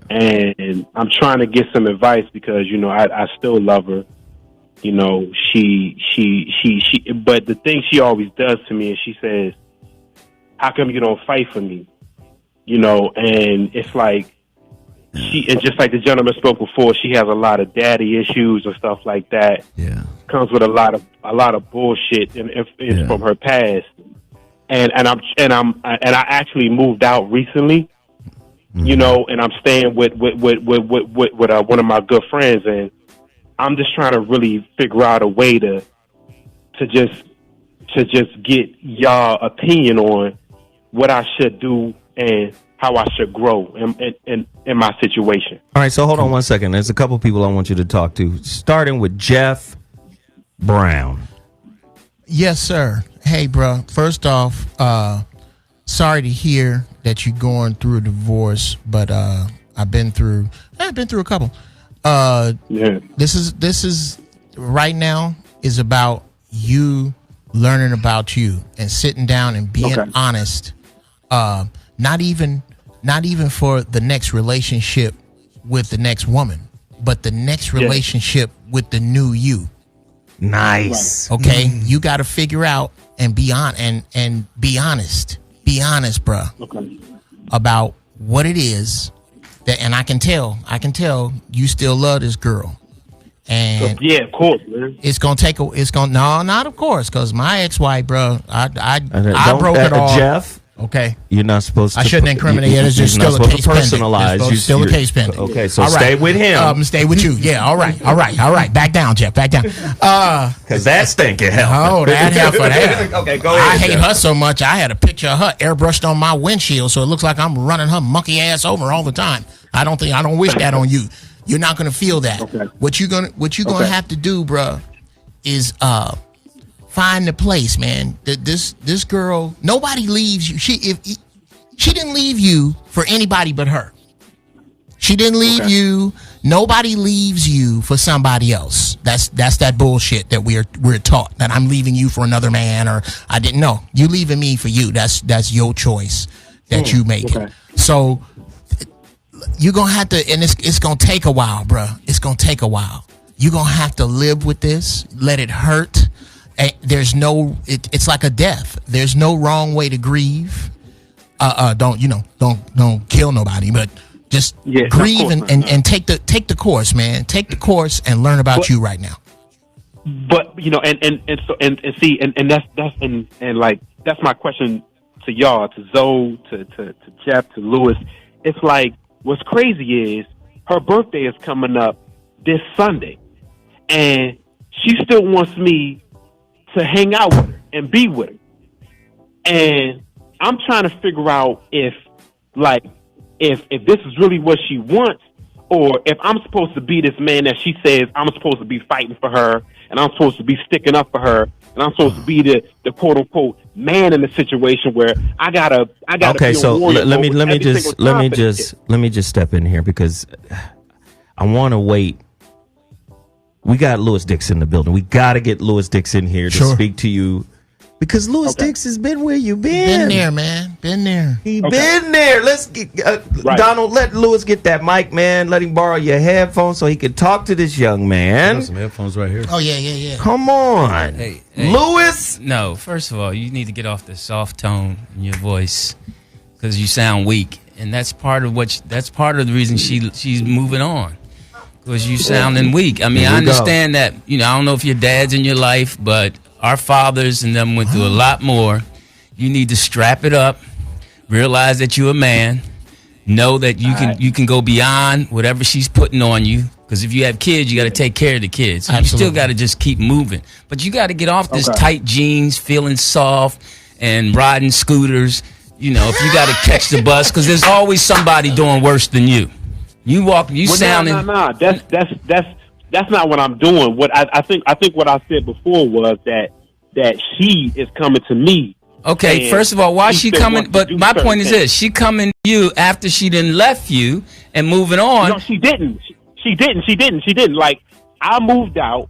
and I'm trying to get some advice because I still love her. She. But the thing she always does to me is she says, "How come you don't fight for me?" And it's like and just like the gentleman spoke before, she has a lot of daddy issues and stuff like that. Yeah, comes with a lot of bullshit and it's from her past. And I actually moved out recently, and I'm staying with one of my good friends, and I'm just trying to really figure out a way to just get y'all opinion on what I should do and how I should grow in my situation. All right, so hold on one second. There's a couple people I want you to talk to, starting with Geoff Brown. Yes, sir. Hey, bro. First off, sorry to hear that you're going through a divorce, but I've been through a couple. This is right now is about you learning about you and sitting down and being honest. Not even for the next relationship with the next woman, but the next relationship with the new you. Nice. Okay, you got to figure out and be on and be honest. Be honest, bruh, about what it is that, and I can tell you still love this girl. And yeah, of course, man. No, not of course, because my ex-wife, bro, I broke it off. Jeff, okay, you're not supposed to. I shouldn't incriminate it. It's just still a case pending. It's still a case pending. Okay, so stay with him. Stay with you. Yeah, all right. Back down, Jeff. Back down. Because that stinking hell. Oh, that hell for that. Okay, go ahead. I hate her so much. I had a picture of her airbrushed on my windshield, so it looks like I'm running her monkey ass over all the time. I don't wish that on you. You're not gonna feel that. Okay. What you gonna have to do, bruh, is find the place, man. This girl, nobody leaves you. She didn't leave you for anybody but her. She didn't leave you. Nobody leaves you for somebody else. That's that bullshit that we're taught, that I'm leaving you for another man, or I didn't know. You leaving me for you. That's your choice that you make. Okay. So you're gonna have to, and it's gonna take a while, bruh. It's gonna take a while. You're gonna have to live with this. Let it hurt. There's no. It's like a death. There's no wrong way to grieve. Don't kill nobody, but just grieve and take the course, man. Take the course and learn about you right now. But that's my question to y'all, to Zoe, to Jeff, to Lewis. It's like, what's crazy is her birthday is coming up this Sunday, and she still wants me to hang out with her and be with her. And I'm trying to figure out if this is really what she wants, or if I'm supposed to be this man that she says I'm supposed to be fighting for her, and I'm supposed to be sticking up for her, and I'm supposed to be the quote unquote man in the situation where I gotta. Okay, so let me just step in here, because I want to wait. We got Lewis Dix in the building. We got to get Lewis Dix in here to speak to you, because Lewis Dix has been where you been. Been there, man. Been there. Been there. Let's get Donald. Let Lewis get that mic, man. Let him borrow your headphones so he can talk to this young man. I got some headphones right here. Oh yeah. Come on, hey, Lewis. No, first of all, you need to get off the soft tone in your voice, because you sound weak, and that's part of the reason she's moving on. Because you sounding weak. I mean, I understand that, I don't know if your dad's in your life, but our fathers and them went through a lot more. You need to strap it up, realize that you're a man, know that you can go beyond whatever she's putting on you. Because if you have kids, you got to take care of the kids. So you still got to just keep moving. But you got to get off this tight jeans, feeling soft, and riding scooters. If you got to catch the bus, because there's always somebody doing worse than you. Sounding. No. That's not what I'm doing. What I think what I said before was that she is coming to me. Okay, first of all, why is she coming? But my point is this: she coming to you after she done left you and moving on. No, she didn't. She didn't. Like, I moved out.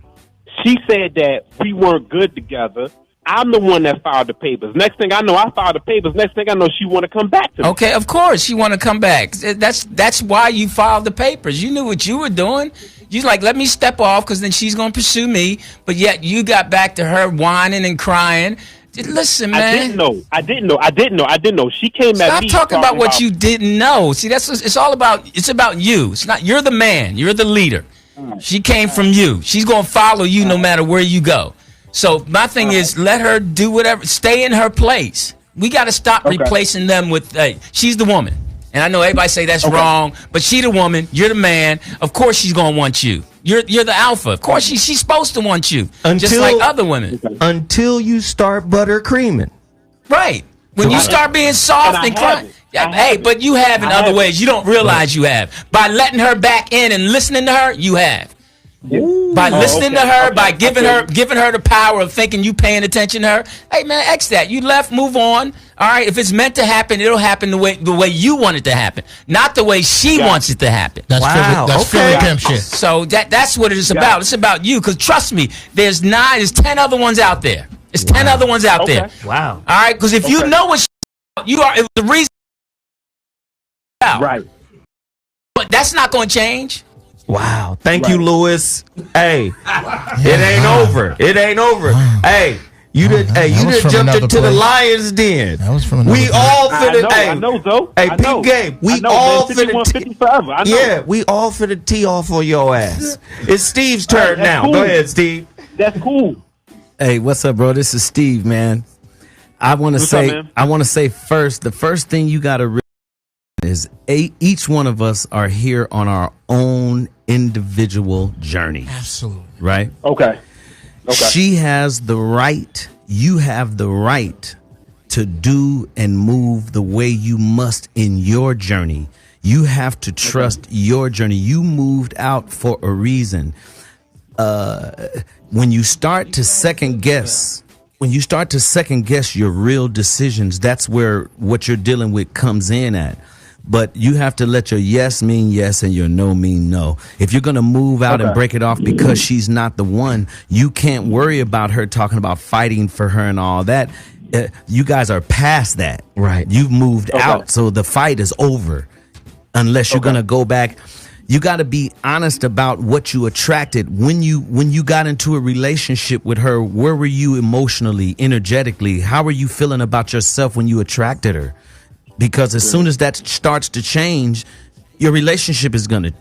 She said that we weren't good together. I'm the one that filed the papers. Next thing I know, I filed the papers. Next thing I know, she want to come back to me. Okay, of course she want to come back. That's why you filed the papers. You knew what you were doing. You like, let me step off, because then she's going to pursue me. But yet you got back to her whining and crying. Listen, man. I didn't know. She came at me. Stop talking about what you didn't know. See, it's all about. It's about you. It's not. You're the man. You're the leader. She came from you. She's going to follow you no matter where you go. So my thing is, let her do whatever. Stay in her place. We got to stop replacing them with, she's the woman. And I know everybody say that's wrong, but she the woman, you're the man. Of course she's going to want you. You're the alpha. Of course she's supposed to want you, just like other women. Until you start buttercreaming. Right. When you start being soft and crying. Hey, but you have in other ways. You don't realize you have. By letting her back in and listening to her, you have. By listening to her, by giving her the power of thinking you paying attention to her. Hey man, X that. You left, move on. All right, if it's meant to happen, it'll happen the way you want it to happen, not the way she wants it to happen. That's Philly pimp shit. So that's what it is about. It's about you, because trust me, there's 10 other ones out there. There's 10 other ones out there. Wow. All right, because if you know what you are, it was the reason. Right. But that's not going to change. Wow. Thank you, Lewis. Hey, it ain't over. It ain't over. Hey, you done jumped into the lion's den. That was from another We all finna. I know, though. Hey, Pete Game, we all finna. Forever. I know. Yeah, we all finna tee off on your ass. It's Steve's turn now. Cool. Go ahead, Steve. That's cool. Hey, what's up, bro? This is Steve, man. I want to say first, the first thing you got to realize is each one of us are here on our own individual journey. Absolutely. Right? Okay. She has the right, you have the right to do and move the way you must in your journey. You have to trust your journey. You moved out for a reason. When you start to second guess your real decisions, that's where what you're dealing with comes in at. But you have to let your yes mean yes and your no mean no. If you're going to move out and break it off because she's not the one, you can't worry about her talking about fighting for her and all that. You guys are past that. Right. You've moved out, so the fight is over. Unless you're going to go back. You got to be honest about what you attracted. When you got into a relationship with her, where were you emotionally, energetically? How were you feeling about yourself when you attracted her? Because as soon as that starts to change, your relationship is going to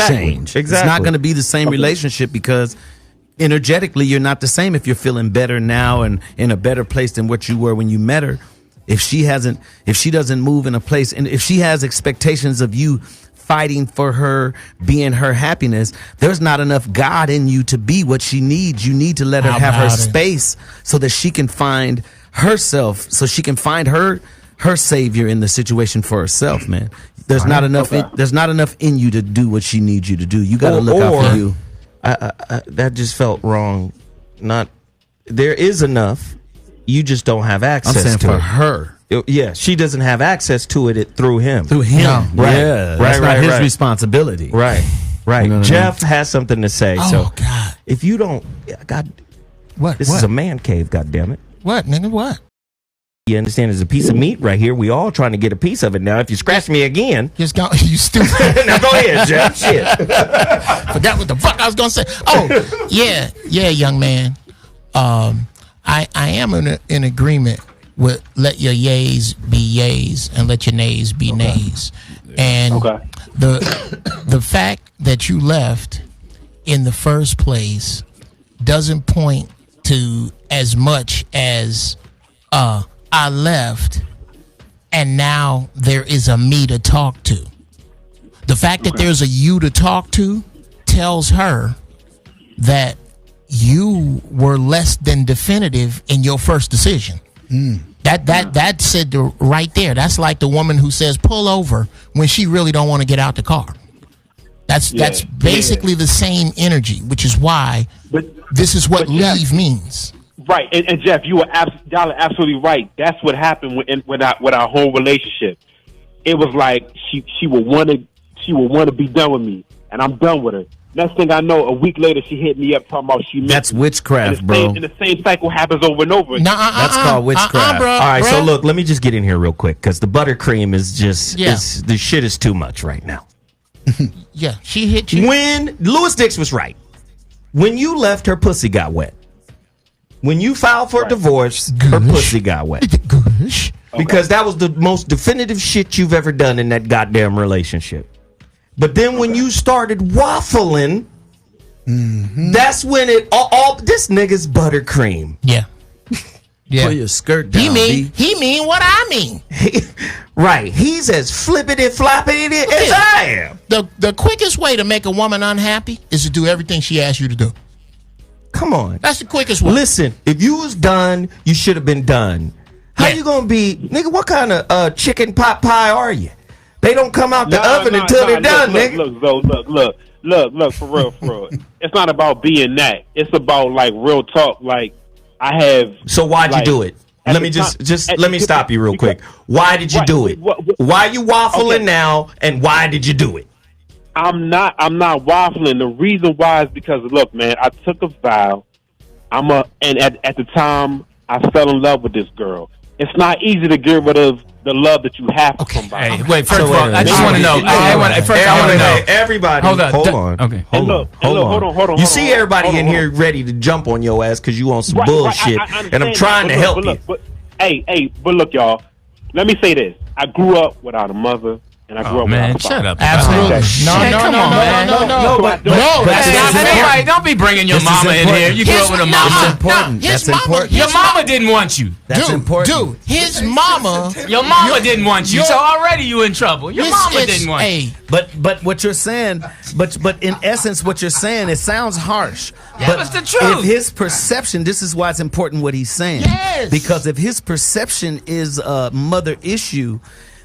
change. It's not going to be the same relationship because energetically you're not the same if you're feeling better now and in a better place than what you were when you met her. If she doesn't move in a place, and if she has expectations of you fighting for her, being her happiness, there's not enough God in you to be what she needs. You need to let her have her space so that she can find herself, so she can find her savior in the situation for herself, man. There's not enough there's not enough in you to do what she needs you to do. You got to look out for you. That just felt wrong. There is enough. You just don't have access to it. I'm saying for her. Yeah, she doesn't have access to it through him. Through him. No. Right. Yeah, that's not his responsibility. Right. You know Geoff has something to say. Oh, God. If you don't, God, this is a man cave, goddammit. What, nigga, what? You understand there's a piece of meat right here. We all trying to get a piece of it. Now, if you scratch me again. You stupid. Now go ahead, Geoff. Shit. Forgot what the fuck I was going to say. Oh, yeah, young man. I am in agreement with let your yays be yays and let your nays be nays. And the fact that you left in the first place doesn't point to as much as I left and now there is a me to talk to. The fact that there's a you to talk to tells her that you were less than definitive in your first decision. That said right there. That's like the woman who says pull over when she really don't want to get out the car. That's basically the same energy, which is why this is what leave means. Right, and Geoff, y'all are absolutely right. That's what happened with our whole relationship. It was like she would want to be done with me, and I'm done with her. Next thing I know, a week later, she hit me up talking about she missed That's me. witchcraft, bro. And the same cycle happens over and over. That's called witchcraft. All right, so look, let me just get in here real quick because the buttercream is just the shit is too much right now. Yeah, she hit you. When Lewis Dix was right, when you left, her pussy got wet. When you filed for a divorce, her pussy got wet. Because that was the most definitive shit you've ever done in that goddamn relationship. But then when you started waffling, that's when it all this nigga's buttercream. Yeah. Pull your skirt down. He mean what I mean. Right. He's as flippity floppity as I am. The quickest way to make a woman unhappy is to do everything she asks you to do. Come on. That's the quickest way. Listen, if you was done, you should have been done. How you gonna be, nigga? What kind of chicken pot pie are you? They don't come out the oven until they're done, nigga. Look. look, for real. It's not about being that. It's about like real talk. Like I have. So why'd you do it? Let me let me stop you real quick. Why did you do it? Why are you waffling now? And why did you do it? I'm not waffling. The reason why is because look, man, I took a vow. And at the time I fell in love with this girl. It's not easy to get rid of the love that you have for somebody. Hey, wait, first of all, I just want to know. I want to know. Everybody, hold on. Okay. Hold on. You see everybody in here ready to jump on your ass because you on some bullshit, and I'm trying to help you. But look, y'all. Let me say this. I grew up without a mother. And I grew up man, with shut up. Absolutely. No, that's not fair. Don't be bringing your mama in here. You grew up with a mama. That's important. Your mama didn't want you. That's important. Dude, his mama. Your mama didn't want you, so already you in trouble. Your mama didn't want you. But what you're saying, but in essence, what you're saying, it sounds harsh. But it's the truth. If his perception, this is why it's important what he's saying. Yes. Because if his perception is a mother issue,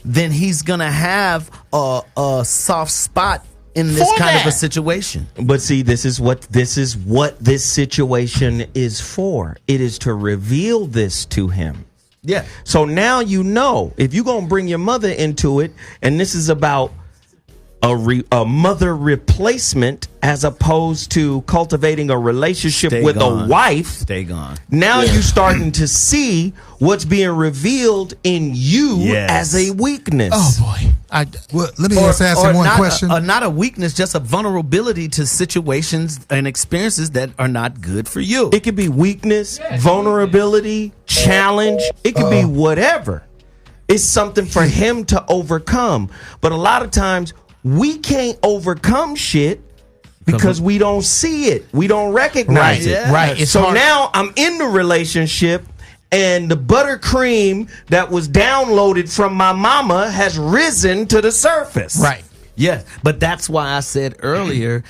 then he's gonna have a soft spot in this kind of a situation. But see, this is what this situation is for. It is to reveal this to him. Yeah. So now you know if you're gonna bring your mother into it, and this is about a mother replacement as opposed to cultivating a relationship with a wife. Stay gone. Now you're starting to see what's being revealed in you as a weakness. Oh boy. Well, let me just ask him one question. Not a weakness, just a vulnerability to situations and experiences that are not good for you. It could be weakness, vulnerability, challenge. It could be whatever. It's something for him to overcome. But a lot of times we can't overcome shit because we don't see it. We don't recognize it. Right. It's so hard. now I'm in the relationship and the buttercream that was downloaded from my mama has risen to the surface. Right. Yeah. But that's why I said earlier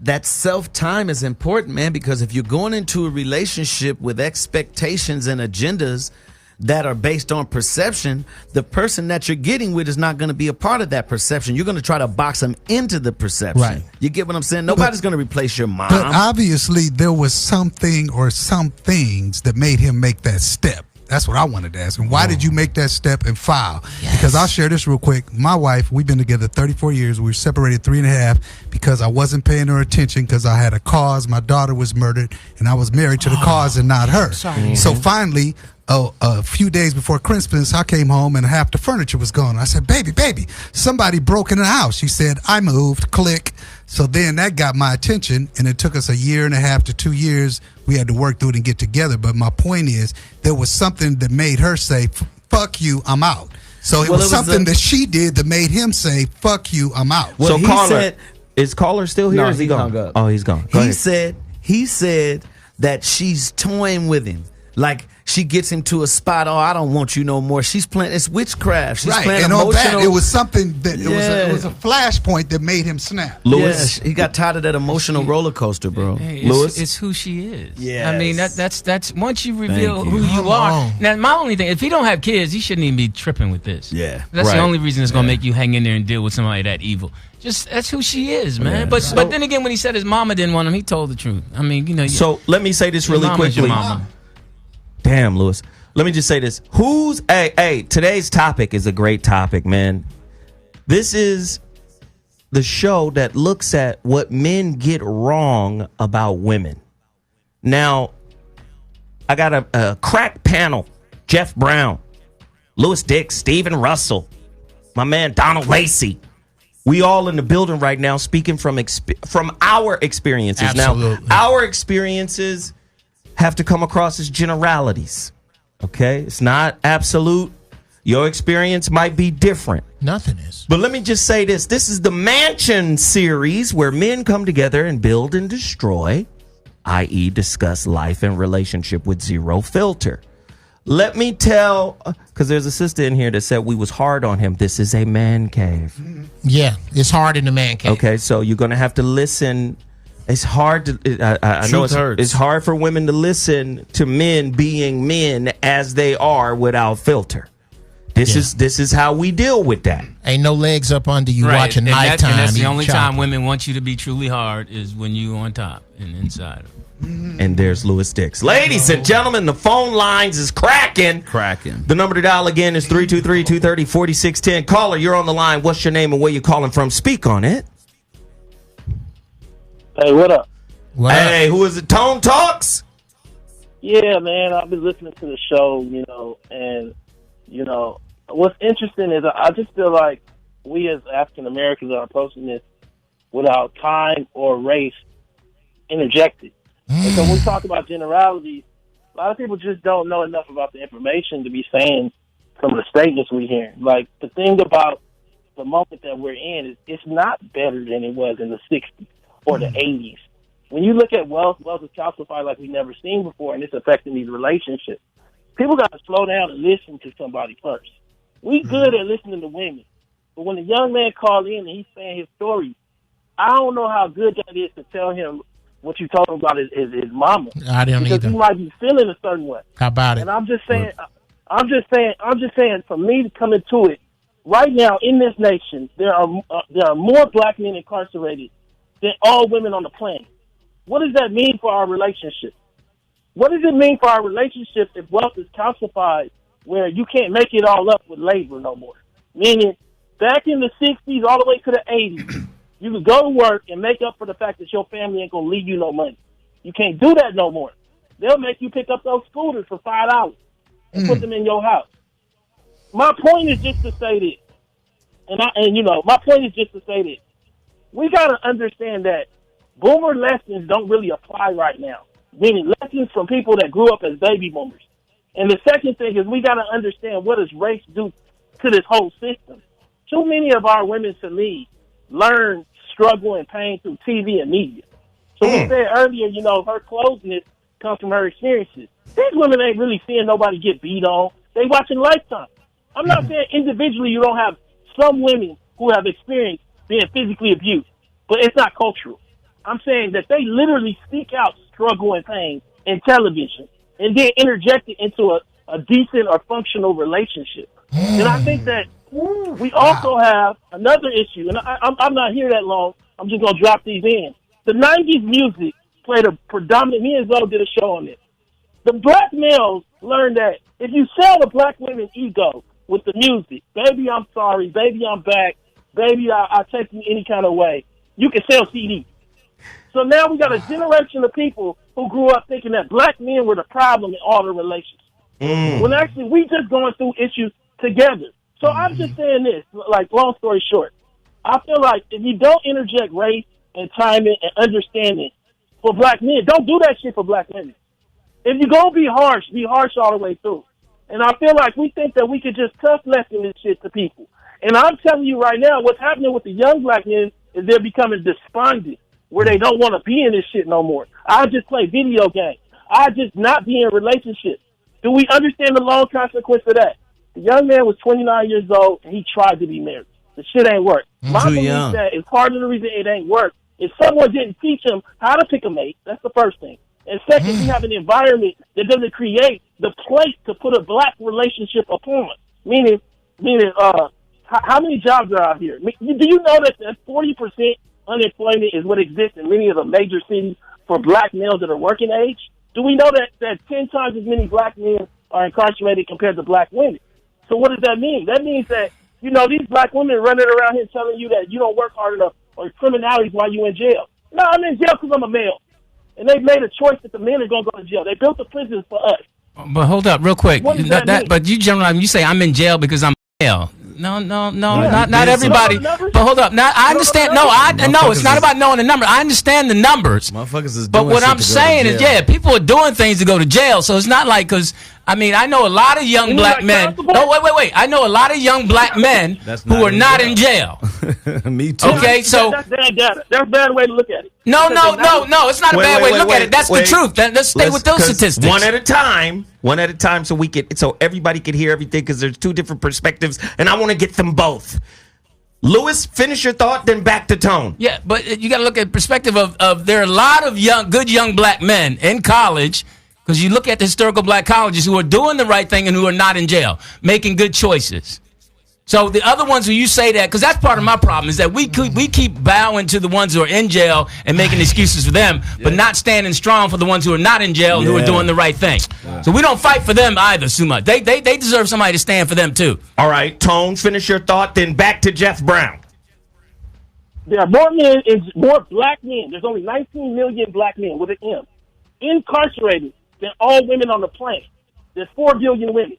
that self-time is important, man, because if you're going into a relationship with expectations and agendas that are based on perception, the person that you're getting with is not going to be a part of that perception. You're going to try to box them into the perception. Right. You get what I'm saying? Nobody's going to replace your mom. But obviously there was something or some things that made him make that step. That's what I wanted to ask him. Why did you make that step and file? Yes. Because I'll share this real quick. My wife, we've been together 34 years. We were separated 3.5 because I wasn't paying her attention because I had a cause. My daughter was murdered, and I was married to the cause and not her. Sorry. So finally, a few days before Christmas, I came home and half the furniture was gone. I said, baby, somebody broke in the house. She said, I moved, click. So then that got my attention, and it took us 1.5 to 2 years. We had to work through it and get together. But my point is, there was something that made her say, fuck you, I'm out. So it was something that she did that made him say, fuck you, I'm out. Well, so caller, is caller still here? No, or is he gone? Oh, he's gone. He said that she's toying with him. Like, she gets him to a spot. Oh, I don't want you no more. She's playing. It's witchcraft. She's playing and emotional. On that, it was something that it was a flashpoint that made him snap. Lewis, he got tired of that emotional roller coaster, bro. Hey, Lewis, it's who she is. Yeah, I mean that's once you reveal who you are. Now, my only thing, if he don't have kids, he shouldn't even be tripping with this. Yeah, that's the only reason it's gonna make you hang in there and deal with somebody that evil. Just that's who she is, man. Yeah. But then again, when he said his mama didn't want him, he told the truth. I mean, you know. So let me say this really quickly. Your mama. Damn, Lewis. Let me just say this. Today's topic is a great topic, man. This is the show that looks at what men get wrong about women. Now, I got a crack panel. Jeff Brown, Lewis Dix, Stephen Russell, my man Donald Lacy. We all in the building right now speaking from our experiences. Absolutely. Now, our experiences have to come across as generalities. Okay, it's not absolute. Your experience might be different. Nothing is. But let me just say this. This is the Mansion series where men come together and build and destroy, i.e. discuss life and relationship with zero filter. Let me tell, because there's a sister in here that said we was hard on him. This is a man cave. Yeah, it's hard in the man cave. Okay, so you're going to have to listen. It's hard to. I know it's hard for women to listen to men being men as they are without filter. This is how we deal with that. Ain't no legs up under you watching Nighttime. And that's the only chocolate. time women want you to be truly hard is when you on top and inside. And there's Louis Dix. Ladies and gentlemen, the phone lines is cracking. The number to dial again is 323-230-4610. Caller, you're on the line. What's your name and where you calling from? Speak on it. Hey, what up? Hey, who is it? Tone Talks? Yeah, man, I've been listening to the show, and, what's interesting is I just feel like we as African Americans are approaching this without time or race interjected. And so when we talk about generalities, a lot of people just don't know enough about the information to be saying some of the statements we hear. Like, the thing about the moment that we're in is it's not better than it was in the 60s or the 80s. When you look at wealth is calcified like we've never seen before, and it's affecting these relationships. People got to slow down and listen to somebody first. We good at listening to women, but when a young man calls in and he's saying his story, I don't know how good that is to tell him what you told him about his mama. I don't because either. he might be feeling a certain way. How about it? And I'm just saying, for me to come into it right now in this nation, there are more black men incarcerated than all women on the planet. What does that mean for our relationship? What does it mean for our relationship if wealth is calcified where you can't make it all up with labor no more? Meaning, back in the 60s all the way to the 80s, you could go to work and make up for the fact that your family ain't going to leave you no money. You can't do that no more. They'll make you pick up those scooters for $5 and put them in your house. My point is just to say this. My point is just to say this. We got to understand that boomer lessons don't really apply right now, meaning lessons from people that grew up as baby boomers. And the second thing is we got to understand what does race do to this whole system. Too many of our women, to me, learn struggle and pain through TV and media. So we said earlier, her closeness comes from her experiences. These women ain't really seeing nobody get beat on. They watching Lifetime. I'm not saying individually you don't have some women who have experienced being physically abused, but it's not cultural. I'm saying that they literally seek out struggle and pain in television and then interject it into a decent or functional relationship. And I think that we also have another issue, and I'm not here that long. I'm just going to drop these in. The 90s music played a predominant, me and Zoe did a show on this. The black males learned that if you sell the black women's ego with the music, baby, I'm sorry, baby, I'm back, baby, I'll take you any kind of way, you can sell CDs. So now we got a generation of people who grew up thinking that black men were the problem in all the relations. When actually we just going through issues together. So I'm just saying this, like, long story short, I feel like if you don't interject race and timing and understanding for black men, don't do that shit for black women. If you're going to be harsh all the way through. And I feel like we think that we could just tough lesson this shit to people. And I'm telling you right now, what's happening with the young black men is they're becoming despondent, where they don't want to be in this shit no more. I just play video games. I just not be in relationships. Do we understand the long consequence of that? The young man was 29 years old, and he tried to be married. The shit ain't work. My belief that is part of the reason it ain't work is someone didn't teach him how to pick a mate. That's the first thing. And second, we have an environment that doesn't create the place to put a black relationship upon. Meaning, how many jobs are out here? Do you know that 40% unemployment is what exists in many of the major cities for black males that are working age? Do we know that 10 times as many black men are incarcerated compared to black women? So what does that mean? That means that, these black women running around here telling you that you don't work hard enough or criminality while you're in jail. No, I'm in jail because I'm a male. And they've made a choice that the men are going to go to jail. They built the prisons for us. But hold up real quick. What does that mean? But you generalize, you say I'm in jail because I'm male. No, not everybody. But hold up. Now I understand. No, it's not about knowing the number. I understand the numbers. Motherfuckers is doing but what shit I'm to go to saying is, jail. people are doing things to go to jail. So it's not like I know a lot of young black men. No, wait. I know a lot of young black men who are not in jail. Me too. Okay, so that's bad data. That's a bad way to look at it. No. It's not a bad way to look at it. That's the truth. Let's stay with those statistics. One at a time, so everybody can hear everything, because there's two different perspectives, and I want to get them both. Louis, finish your thought, then back to Tone. Yeah, but you got to look at perspective of there are a lot of good young black men in college Because you look at the historical black colleges who are doing the right thing and who are not in jail, making good choices. So the other ones who you say that, because that's part of my problem, is that we keep bowing to the ones who are in jail and making excuses for them, but not standing strong for the ones who are not in jail and who are doing the right thing. So we don't fight for them either too much. They deserve somebody to stand for them too. All right, Tone, finish your thought, then back to Geoff Brown. There are more men, more black men. There's only 19 million black men with an M incarcerated than all women on the planet. There's 4 billion women.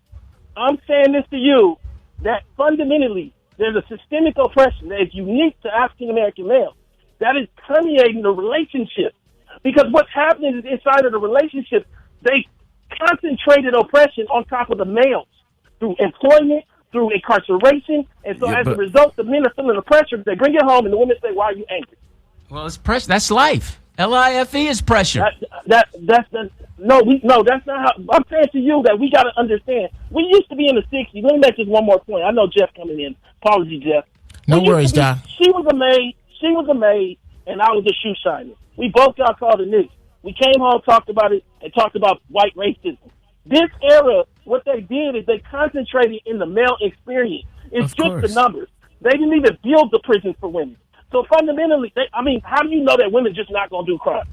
I'm saying this to you, that fundamentally there's a systemic oppression that is unique to African American males that is permeating the relationship. Because what's happening is inside of the relationship, they concentrated oppression on top of the males through employment, through incarceration, and so as a result, the men are feeling the pressure. They bring it home, and the women say, "Why are you angry?" Well, it's pressure. That's life. LIFE is pressure. That's not how. I'm saying to you that we got to understand. We used to be in the 60s. Let me make just one more point. I know Geoff coming in. Apology, Geoff. No worries, Don. She was a maid, and I was a shoe shiner. We both got called a nigga. We came home, talked about it, and talked about white racism. This era, what they did is they concentrated in the male experience. It's just the numbers. They didn't even build the prisons for women. So fundamentally, how do you know that women just not going to do crime?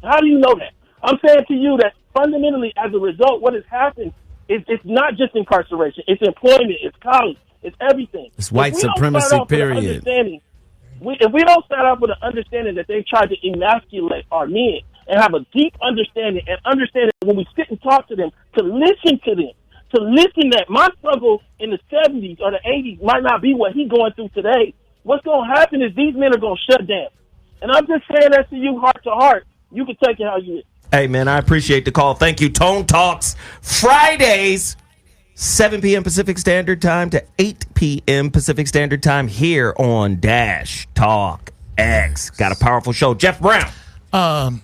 How do you know that? I'm saying to you that fundamentally, as a result, what has happened is it's not just incarceration. It's employment. It's college. It's everything. It's white supremacy, period. If we don't start off with an understanding that they tried to emasculate our men and have a deep understanding and understand that when we sit and talk to them, to listen to them, to listen that my struggle in the 70s or the 80s might not be what he's going through today. What's going to happen is these men are going to shut down. And I'm just saying that to you heart to heart. You can take it how you wish. Hey, man, I appreciate the call. Thank you. Tone Talks, Fridays, 7 p.m. Pacific Standard Time to 8 p.m. Pacific Standard Time here on Dash Talk X. Got a powerful show. Geoff Brown.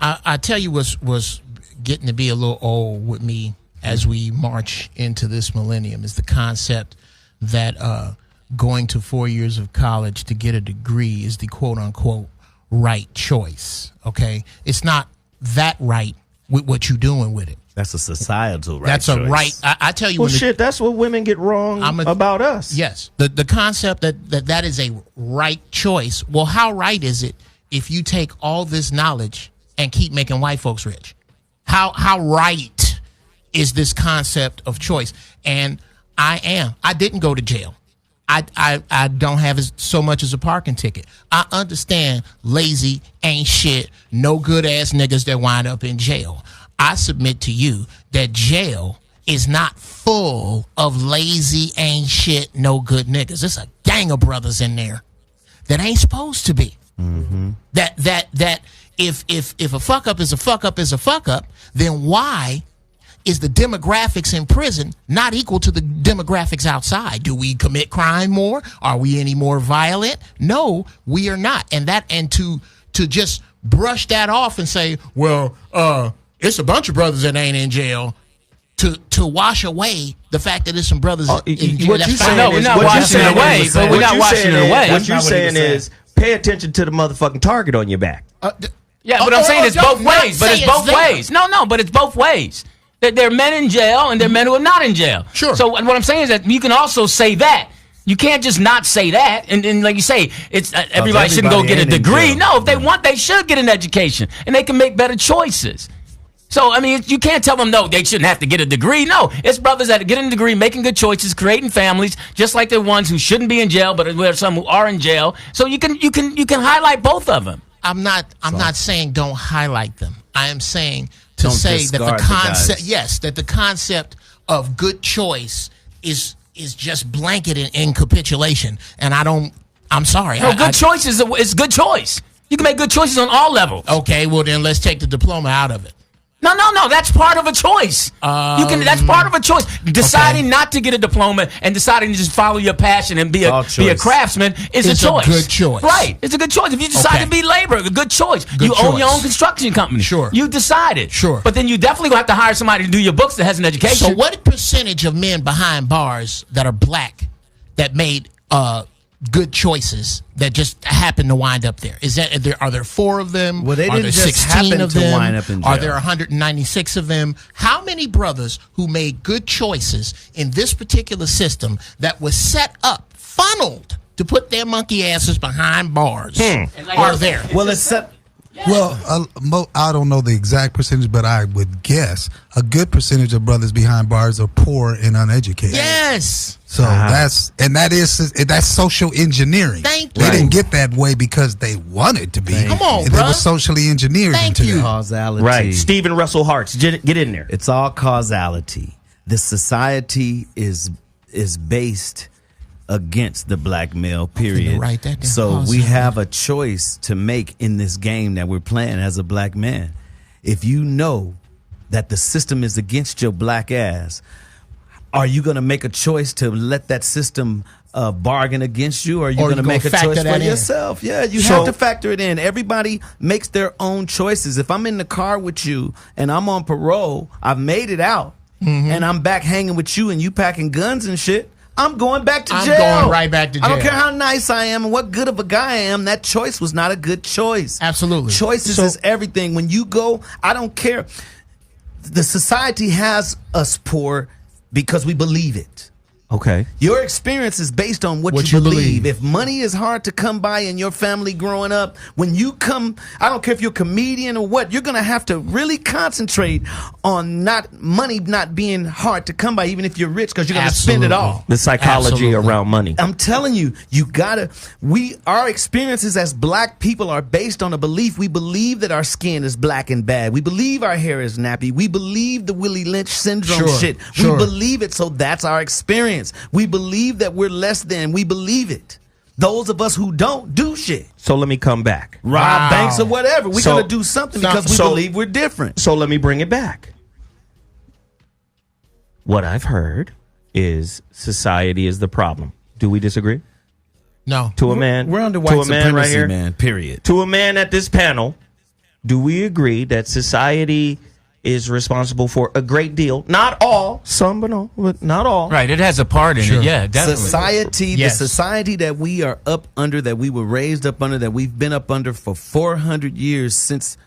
I tell you what's getting to be a little old with me as we march into this millennium is the concept that going to 4 years of college to get a degree is the quote-unquote right choice, okay? It's not that right with what you're doing with it. That's a societal right That's choice. A right. I tell you. Well, that's what women get wrong about us. Yes. The concept that is a right choice. Well, how right is it if you take all this knowledge and keep making white folks rich? How right is this concept of choice? And I didn't go to jail. I don't have so much as a parking ticket. I understand lazy, ain't shit, no good ass niggas that wind up in jail. I submit to you that jail is not full of lazy, ain't shit, no good niggas. There's a gang of brothers in there that ain't supposed to be. Mm-hmm. That if a fuck up is a fuck up is a fuck up, then why is the demographics in prison not equal to the demographics outside? Do we commit crime more? Are we any more violent? No, we are not. And to just brush that off and say, well, it's a bunch of brothers that ain't in jail, to wash away the fact that there's some brothers in jail. What we're not washing it away. But we're not washing it away. What you're saying is pay attention to the motherfucking target on your back. Yeah, but I'm saying it's both ways. But it's both ways. No, but it's both ways. There are men in jail and there are men who are not in jail. Sure. So what I'm saying is that you can also say that. You can't just not say that. And like you say, it's everybody shouldn't go get a degree. No, if they want, they should get an education. And they can make better choices. So, I mean, you can't tell them, no, they shouldn't have to get a degree. No, it's brothers that are getting a degree, making good choices, creating families, just like the ones who shouldn't be in jail, but there are some who are in jail. So you can highlight both of them. I'm not saying don't highlight them. I am saying to say that the concept, that the concept of good choice is just blanketed in capitulation. And I'm sorry. No, good choice is good choice. You can make good choices on all levels. Okay, well then let's take the diploma out of it. No. That's part of a choice. That's part of a choice. Deciding not to get a diploma and deciding to just follow your passion and be a craftsman is a choice. It's a good choice. Right. It's a good choice. If you decide to be labor, a good choice. You own your own construction company. Sure. You decided. Sure. But then you definitely have to hire somebody to do your books that has an education. So what percentage of men behind bars that are black that made good choices that just happen to wind up there? Are there 4 of them? Well, they are didn't there just 16 happen of to them? wind up in jail. Are there 196 of them? How many brothers who made good choices in this particular system that was set up, funneled to put their monkey asses behind bars are there? Well, it's set. Well, I don't know the exact percentage, but I would guess a good percentage of brothers behind bars are poor and uneducated. Yes. So that's social engineering. Thank They you. didn't get that way because they wanted to be. Come on, They bruh. were socially engineered Thank into you. that. Causality. Right. Stephen Russell Hartz, get in there. It's all causality. The society is based against the black male, period. write that down. So we have a choice to make in this game that we're playing as a black man. If you know that the system is against your black ass, are you going to make a choice to let that system bargain against you, or are you going to make a choice for yourself? Yeah, you have to factor it in. Everybody makes their own choices. If I'm in the car with you and I'm on parole, I've made it out, and I'm back hanging with you and you packing guns and shit, I'm going back to jail. I'm going right back to jail. I don't care how nice I am and what good of a guy I am. That choice was not a good choice. Absolutely. Choices is everything. When you go, I don't care. The society has us poor because we believe it. Okay. Your experience is based on what you believe. If money is hard to come by in your family growing up, when you come, I don't care if you're a comedian or what, you're going to have to really concentrate on money not being hard to come by, even if you're rich, because you're going to spend it all. The psychology around money. I'm telling you, our experiences as black people are based on a belief. We believe that our skin is black and bad. We believe our hair is nappy. We believe the Willie Lynch syndrome shit. We believe it, so that's our experience. We believe that we're less than. We believe it. Those of us who don't do shit. So let me come back. Rob banks or whatever. We're going to do something because we believe we're different. So let me bring it back. What I've heard is society is the problem. Do we disagree? No. To a man. We're under white supremacy, right here, man, period. To a man at this panel, do we agree that society is responsible for a great deal? Not all. Some, but no, but not all. Right. It has a part in it. Yeah, definitely. Society, the society that we are up under, that we were raised up under, that we've been up under for 400 years since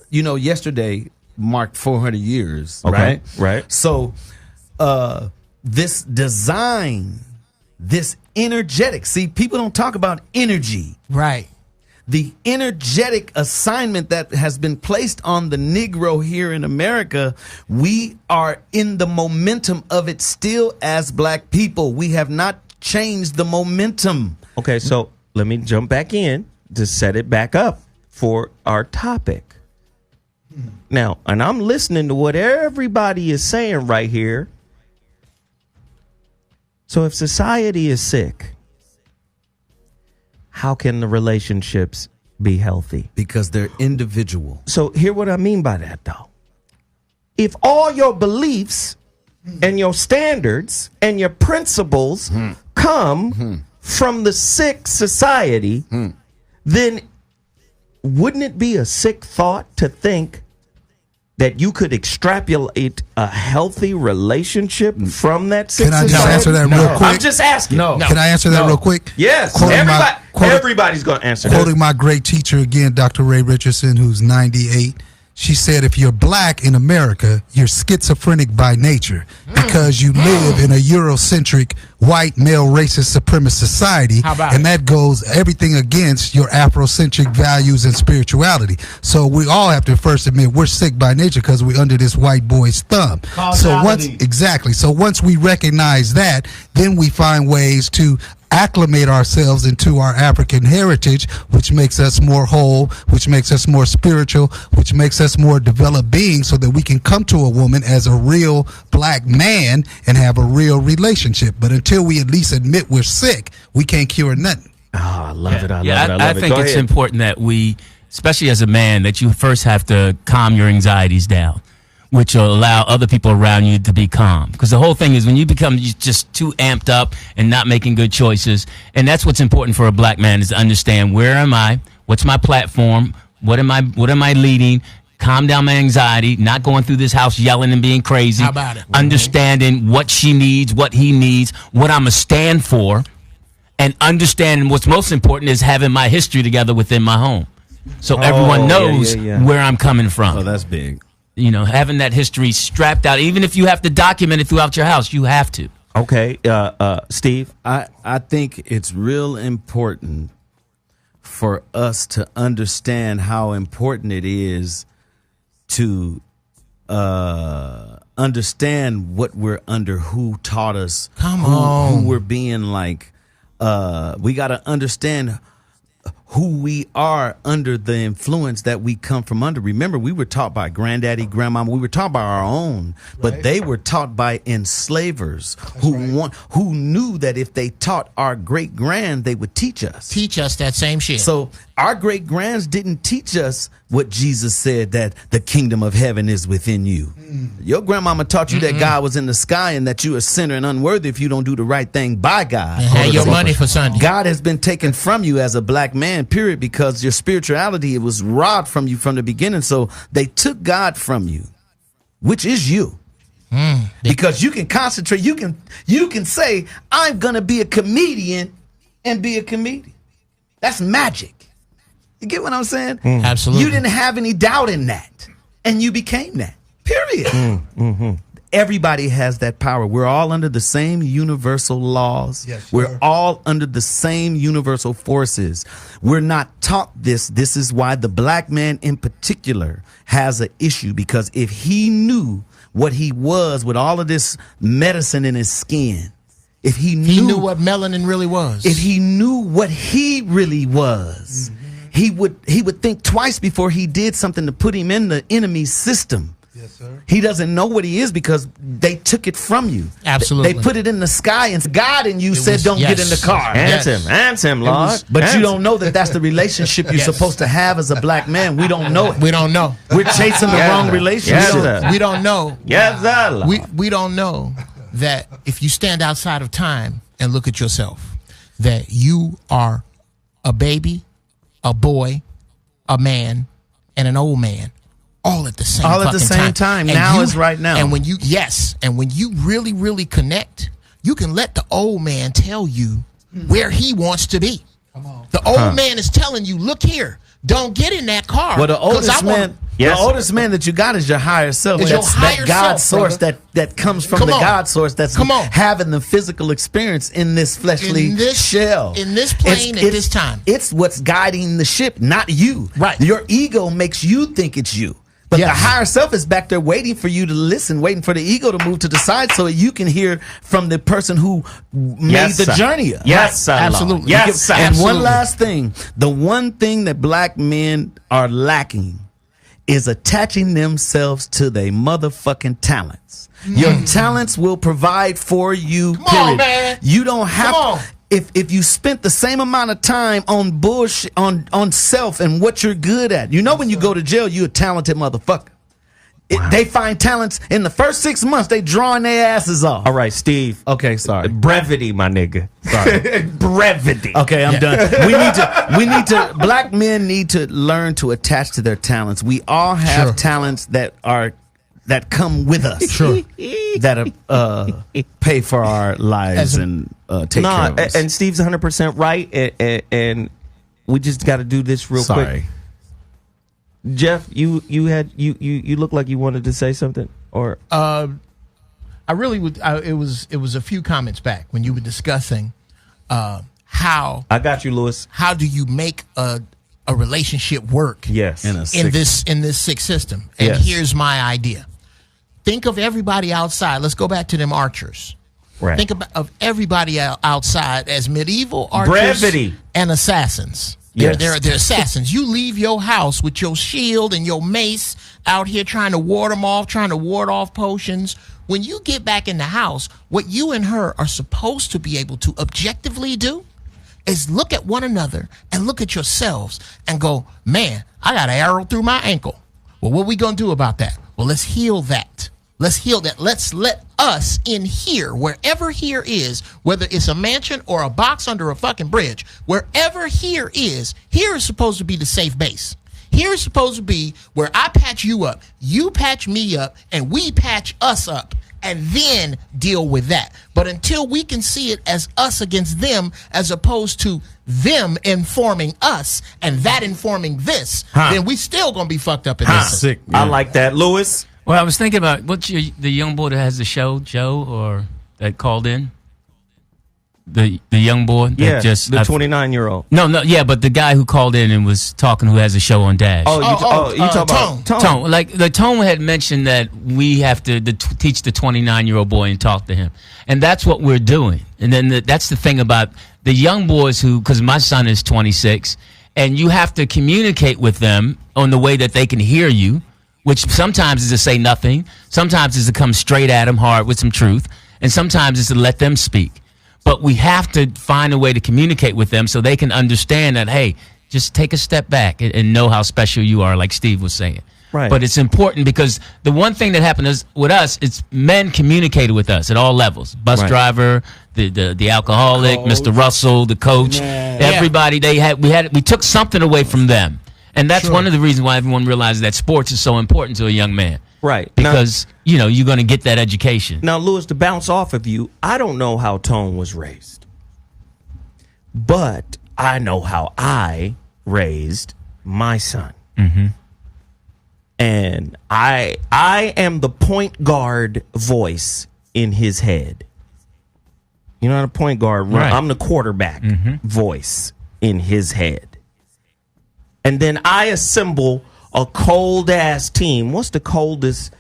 yesterday marked 400 years, right? Right. So, this design, this energetic, see, people don't talk about energy. Right. The energetic assignment that has been placed on the Negro here in America, we are in the momentum of it still as black people. We have not changed the momentum. Okay, so let me jump back in to set it back up for our topic. Now, and I'm listening to what everybody is saying right here. So if society is sick, how can the relationships be healthy? Because they're individual. So hear what I mean by that, though. If all your beliefs and your standards and your principles come from the sick society, then wouldn't it be a sick thought to think that you could extrapolate a healthy relationship from that sick society? Can I just answer that real quick? I'm just asking. Can I answer that real quick? Yes. Everybody's going to answer that. Quoting my great teacher again, Dr. Ray Richardson, who's 98. She said, if you're black in America, you're schizophrenic by nature because you live in a Eurocentric, white, male, racist, supremacist society. And that goes everything against your Afrocentric values and spirituality. So we all have to first admit we're sick by nature because we're under this white boy's thumb. So once we recognize that, then we find ways to acclimate ourselves into our African heritage, which makes us more whole, which makes us more spiritual, which makes us more developed beings, so that we can come to a woman as a real black man and have a real relationship. But until we at least admit we're sick, we can't cure nothing. Oh, I love it. I think it's important that we, especially as a man, that you first have to calm your anxieties down, which will allow other people around you to be calm. Because the whole thing is when you become just too amped up and not making good choices, and that's what's important for a black man, is to understand, where am I? What's my platform? What am I leading? Calm down my anxiety, not going through this house yelling and being crazy. How about it? Understanding what she needs, what he needs, what I'm a stand for. and understanding what's most important is having my history together within my home. So everyone knows where I'm coming from. Oh, that's big. You know, having that history strapped out, even if you have to document it throughout your house, you have to. Okay, Steve? I think it's real important for us to understand how important it is to understand what we're under, who taught us, who we're being like. We got to understand who we are under the influence that we come from under. Remember, we were taught by granddaddy, grandmama. We were taught by our own, but they were taught by enslavers who knew that if they taught our great grand, they would teach us. Teach us that same shit. So our great grands didn't teach us what Jesus said, that the kingdom of heaven is within you. Your grandmama taught you that God was in the sky and that you're a sinner and unworthy if you don't do the right thing by God. And have your money for Sunday. God has been taken from you as a black man, period, because your spirituality, it was robbed from you from the beginning. So they took God from you, which is you. Because you can concentrate, you can say, I'm gonna be a comedian and be a comedian. That's magic. You get what I'm saying? Absolutely. You didn't have any doubt in that, and you became that. Period. Everybody has that power. We're all under the same universal laws. Yes, we're all under the same universal forces. We're not taught this. This is why the black man in particular has an issue, because if he knew what he was with all of this medicine in his skin, if he knew what melanin really was, if he knew what he really was, he would think twice before he did something to put him in the enemy's system. Yes, sir. He doesn't know what he is because they took it from you. Absolutely. They put it in the sky, and God in you said, don't get in the car. Answer him, Lord. But you don't know that that's the relationship you're supposed to have as a black man. We don't know it. We don't know. We're chasing the wrong relationship. We don't know. Yes, sir. We don't know that if you stand outside of time and look at yourself, that you are a baby, a boy, a man, and an old man, all at the same time. And now is right now. And when you really, really connect, you can let the old man tell you where he wants to be. The old man is telling you, look here, don't get in that car. Well, the oldest man. The oldest man that you got is your higher self. It's that God source that comes from the God source that's having the physical experience in this fleshly shell. In this plane at this time. It's what's guiding the ship, not you. Right. Your ego makes you think it's you. But the higher self is back there waiting for you to listen, waiting for the ego to move to the side so you can hear from the person who made the journey up. Yes, sir. Absolutely. Yes, sir. And one last thing. The one thing that black men are lacking is attaching themselves to their motherfucking talents. Your talents will provide for you. Come on, man. You don't have to. If you spent the same amount of time on bullshit, on self and what you're good at, you know, when you go to jail, you're a talented motherfucker. They find talents in the first 6 months. They drawing their asses off. All right, Steve. Okay, sorry. Brevity, my nigga. Sorry. Brevity. Okay, I'm done. We need to. Black men need to learn to attach to their talents. We all have talents that come with us. Sure. That pay for our lives and take care of us. And Steve's 100% right. And we just got to do this real quick. Geoff, you look like you wanted to say something, or I really would. It was a few comments back when you were discussing how I got you, Lewis. How do you make a relationship work? Yes, in this sick system. And here's my idea. Think of everybody outside. Let's go back to them archers. Right. Think of everybody outside as medieval archers and assassins. They're assassins. You leave your house with your shield and your mace out here trying to ward them off, trying to ward off potions. When you get back in the house, what you and her are supposed to be able to objectively do is look at one another and look at yourselves and go, man, I got an arrow through my ankle. Well, what are we going to do about that? Well, let's heal that. Let's heal that. Let's let us in here, wherever here is, whether it's a mansion or a box under a fucking bridge, wherever here is supposed to be the safe base. Here is supposed to be where I patch you up, you patch me up, and we patch us up. and then deal with that. But until we can see it as us against them, as opposed to them informing us and that informing this, then we still gonna be fucked up in this. Sick. I like that, Lewis. Well, I was thinking about the young boy that has the show, Joe, or that called in. The young boy that just the 29-year-old. No, but the guy who called in and was talking, who has a show on Dash. You talk about Tone. Like the Tone had mentioned that we have to teach the 29-year-old boy and talk to him, and that's what we're doing. And then that's the thing about the young boys because my son is 26, and you have to communicate with them on the way that they can hear you, which sometimes is to say nothing, sometimes is to come straight at them hard with some truth, and sometimes is to let them speak. But we have to find a way to communicate with them so they can understand that, hey, just take a step back and know how special you are, like Steve was saying. Right. But it's important because the one thing that happened is with us, it's men communicated with us at all levels. Bus driver, the alcoholic, Mr. Russell, the coach, everybody. We took something away from them. And that's one of the reasons why everyone realizes that sports is so important to a young man. Right. Because, you're going to get that education. Now, Lewis, to bounce off of you, I don't know how Tone was raised. But I know how I raised my son. Mm-hmm. And I am the point guard voice in his head. You're not a point guard. Right. I'm the quarterback voice in his head. And then I assemble a cold-ass team. What's the coldest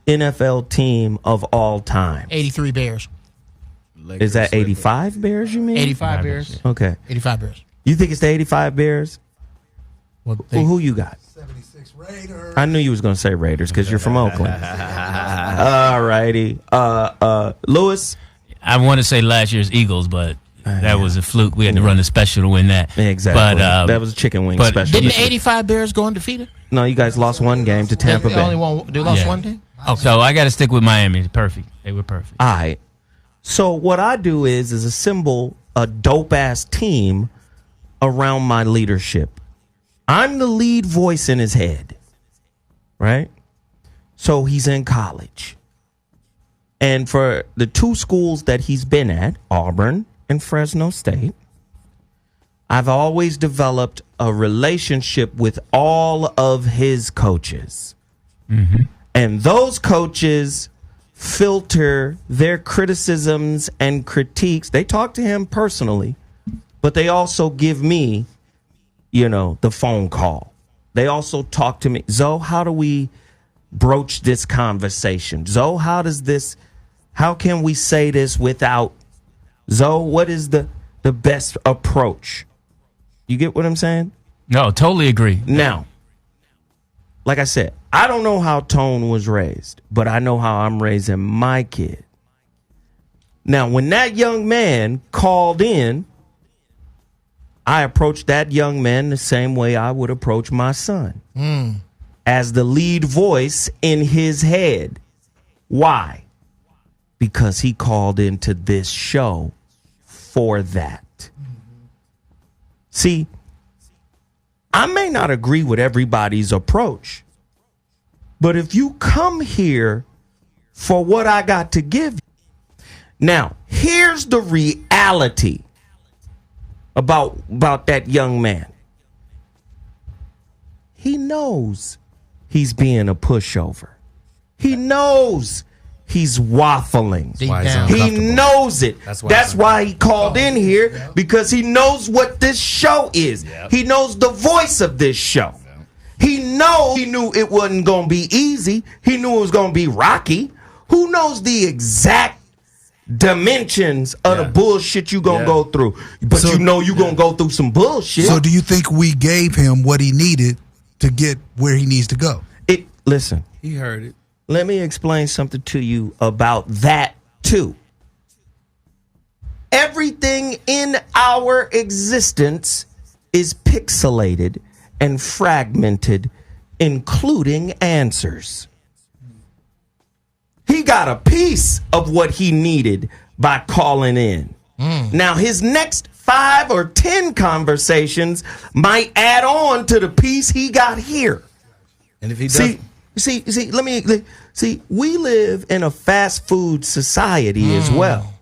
NFL team of all time? 83 Bears. Is that 85 Bears, you mean? 85 Bears. Okay. 85 Bears. You think it's the 85 Bears? Who you got? 76 Raiders. I knew you was going to say Raiders because you're from Oakland. All righty. Lewis? I want to say last year's Eagles, but that was a fluke. We had to run a special to win that. Exactly. But, that was a chicken wing special. Didn't the 85 Bears go undefeated? No, you guys lost one game to Tampa Bay. They lost one game? Okay. So I got to stick with Miami. Perfect. They were perfect. All right. So what I do is assemble a dope-ass team around my leadership. I'm the lead voice in his head, right? So he's in college. And for the two schools that he's been at, Auburn and Fresno State, I've always developed a relationship with all of his coaches. Mm-hmm. And those coaches filter their criticisms and critiques. They talk to him personally, but they also give me, the phone call. They also talk to me. Zoe, how do we broach this conversation? Zoe, how can we say this without, Zoe, what is the best approach? You get what I'm saying? No, totally agree. Now, like I said, I don't know how Tone was raised, but I know how I'm raising my kid. Now, when that young man called in, I approached that young man the same way I would approach my son. As the lead voice in his head. Why? Because he called into this show for that. See, I may not agree with everybody's approach, but if you come here for what I got to give you. Now, here's the reality about that young man. He knows he's being a pushover. He knows he's waffling. He knows it. That's why he called in here, because he knows what this show is. He knows the voice of this show. He knew it wasn't going to be easy. He knew it was going to be rocky. Who knows the exact dimensions of the bullshit you going to go through? But you know you going to go through some bullshit. So do you think we gave him what he needed to get where he needs to go? Listen. He heard it. Let me explain something to you about that, too. Everything in our existence is pixelated and fragmented, including answers. He got a piece of what he needed by calling in. Now, his next 5 or 10 conversations might add on to the piece he got here. And if he does, we live in a fast food society as well,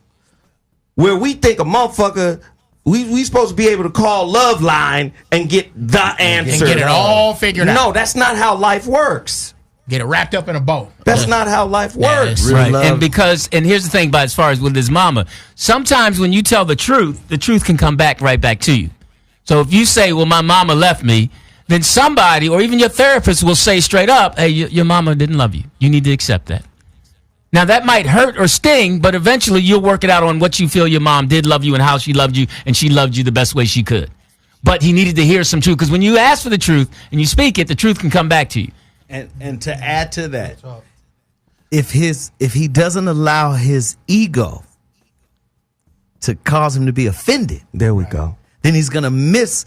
where we think a motherfucker, we supposed to be able to call Love Line and get the answer. And get it all figured out. No, that's not how life works. Get it wrapped up in a bow. That's not how life works. Right. And here's the thing, but as far as with his mama, sometimes when you tell the truth can come back right back to you. So if you say, well, my mama left me, then somebody or even your therapist will say straight up, hey, your mama didn't love you. You need to accept that. Now, that might hurt or sting, but eventually you'll work it out on what you feel your mom did love you and how she loved you, and she loved you the best way she could. But he needed to hear some truth, because when you ask for the truth and you speak it, the truth can come back to you. And to add to that, if he doesn't allow his ego to cause him to be offended, there we go, then he's going to miss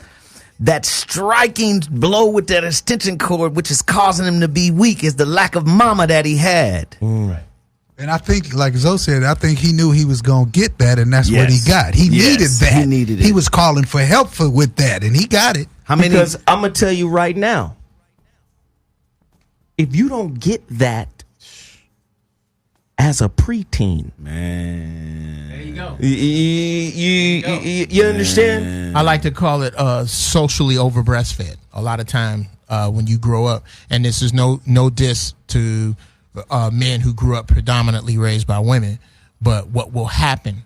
that striking blow with that extension cord, which is causing him to be weak, is the lack of mama that he had. Right. And I think, like Zoe said, I think he knew he was going to get that, and that's what he got. He needed that. He needed it. He was calling for help with that, and he got it. Because I'm going to tell you right now, if you don't get that as a preteen, man, there you go. You understand? I like to call it socially over breastfed. A lot of time when you grow up, and this is no diss to men who grew up predominantly raised by women, but what will happen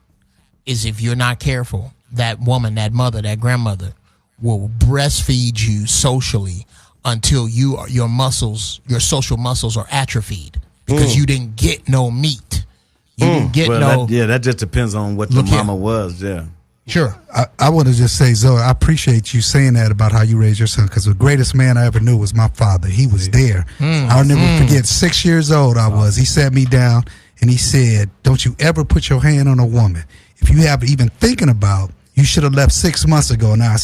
is if you're not careful, that woman, that mother, that grandmother will breastfeed you socially until your social muscles are atrophied because you didn't get no meat. You didn't get that just depends on what the mama was. Yeah. Sure. I want to just say, Zoe, I appreciate you saying that about how you raised your son, because the greatest man I ever knew was my father. He was there. I'll never forget, 6 years old I was. He sat me down and he said, don't you ever put your hand on a woman. If you have even thinking about, you should have left 6 months ago. Now, I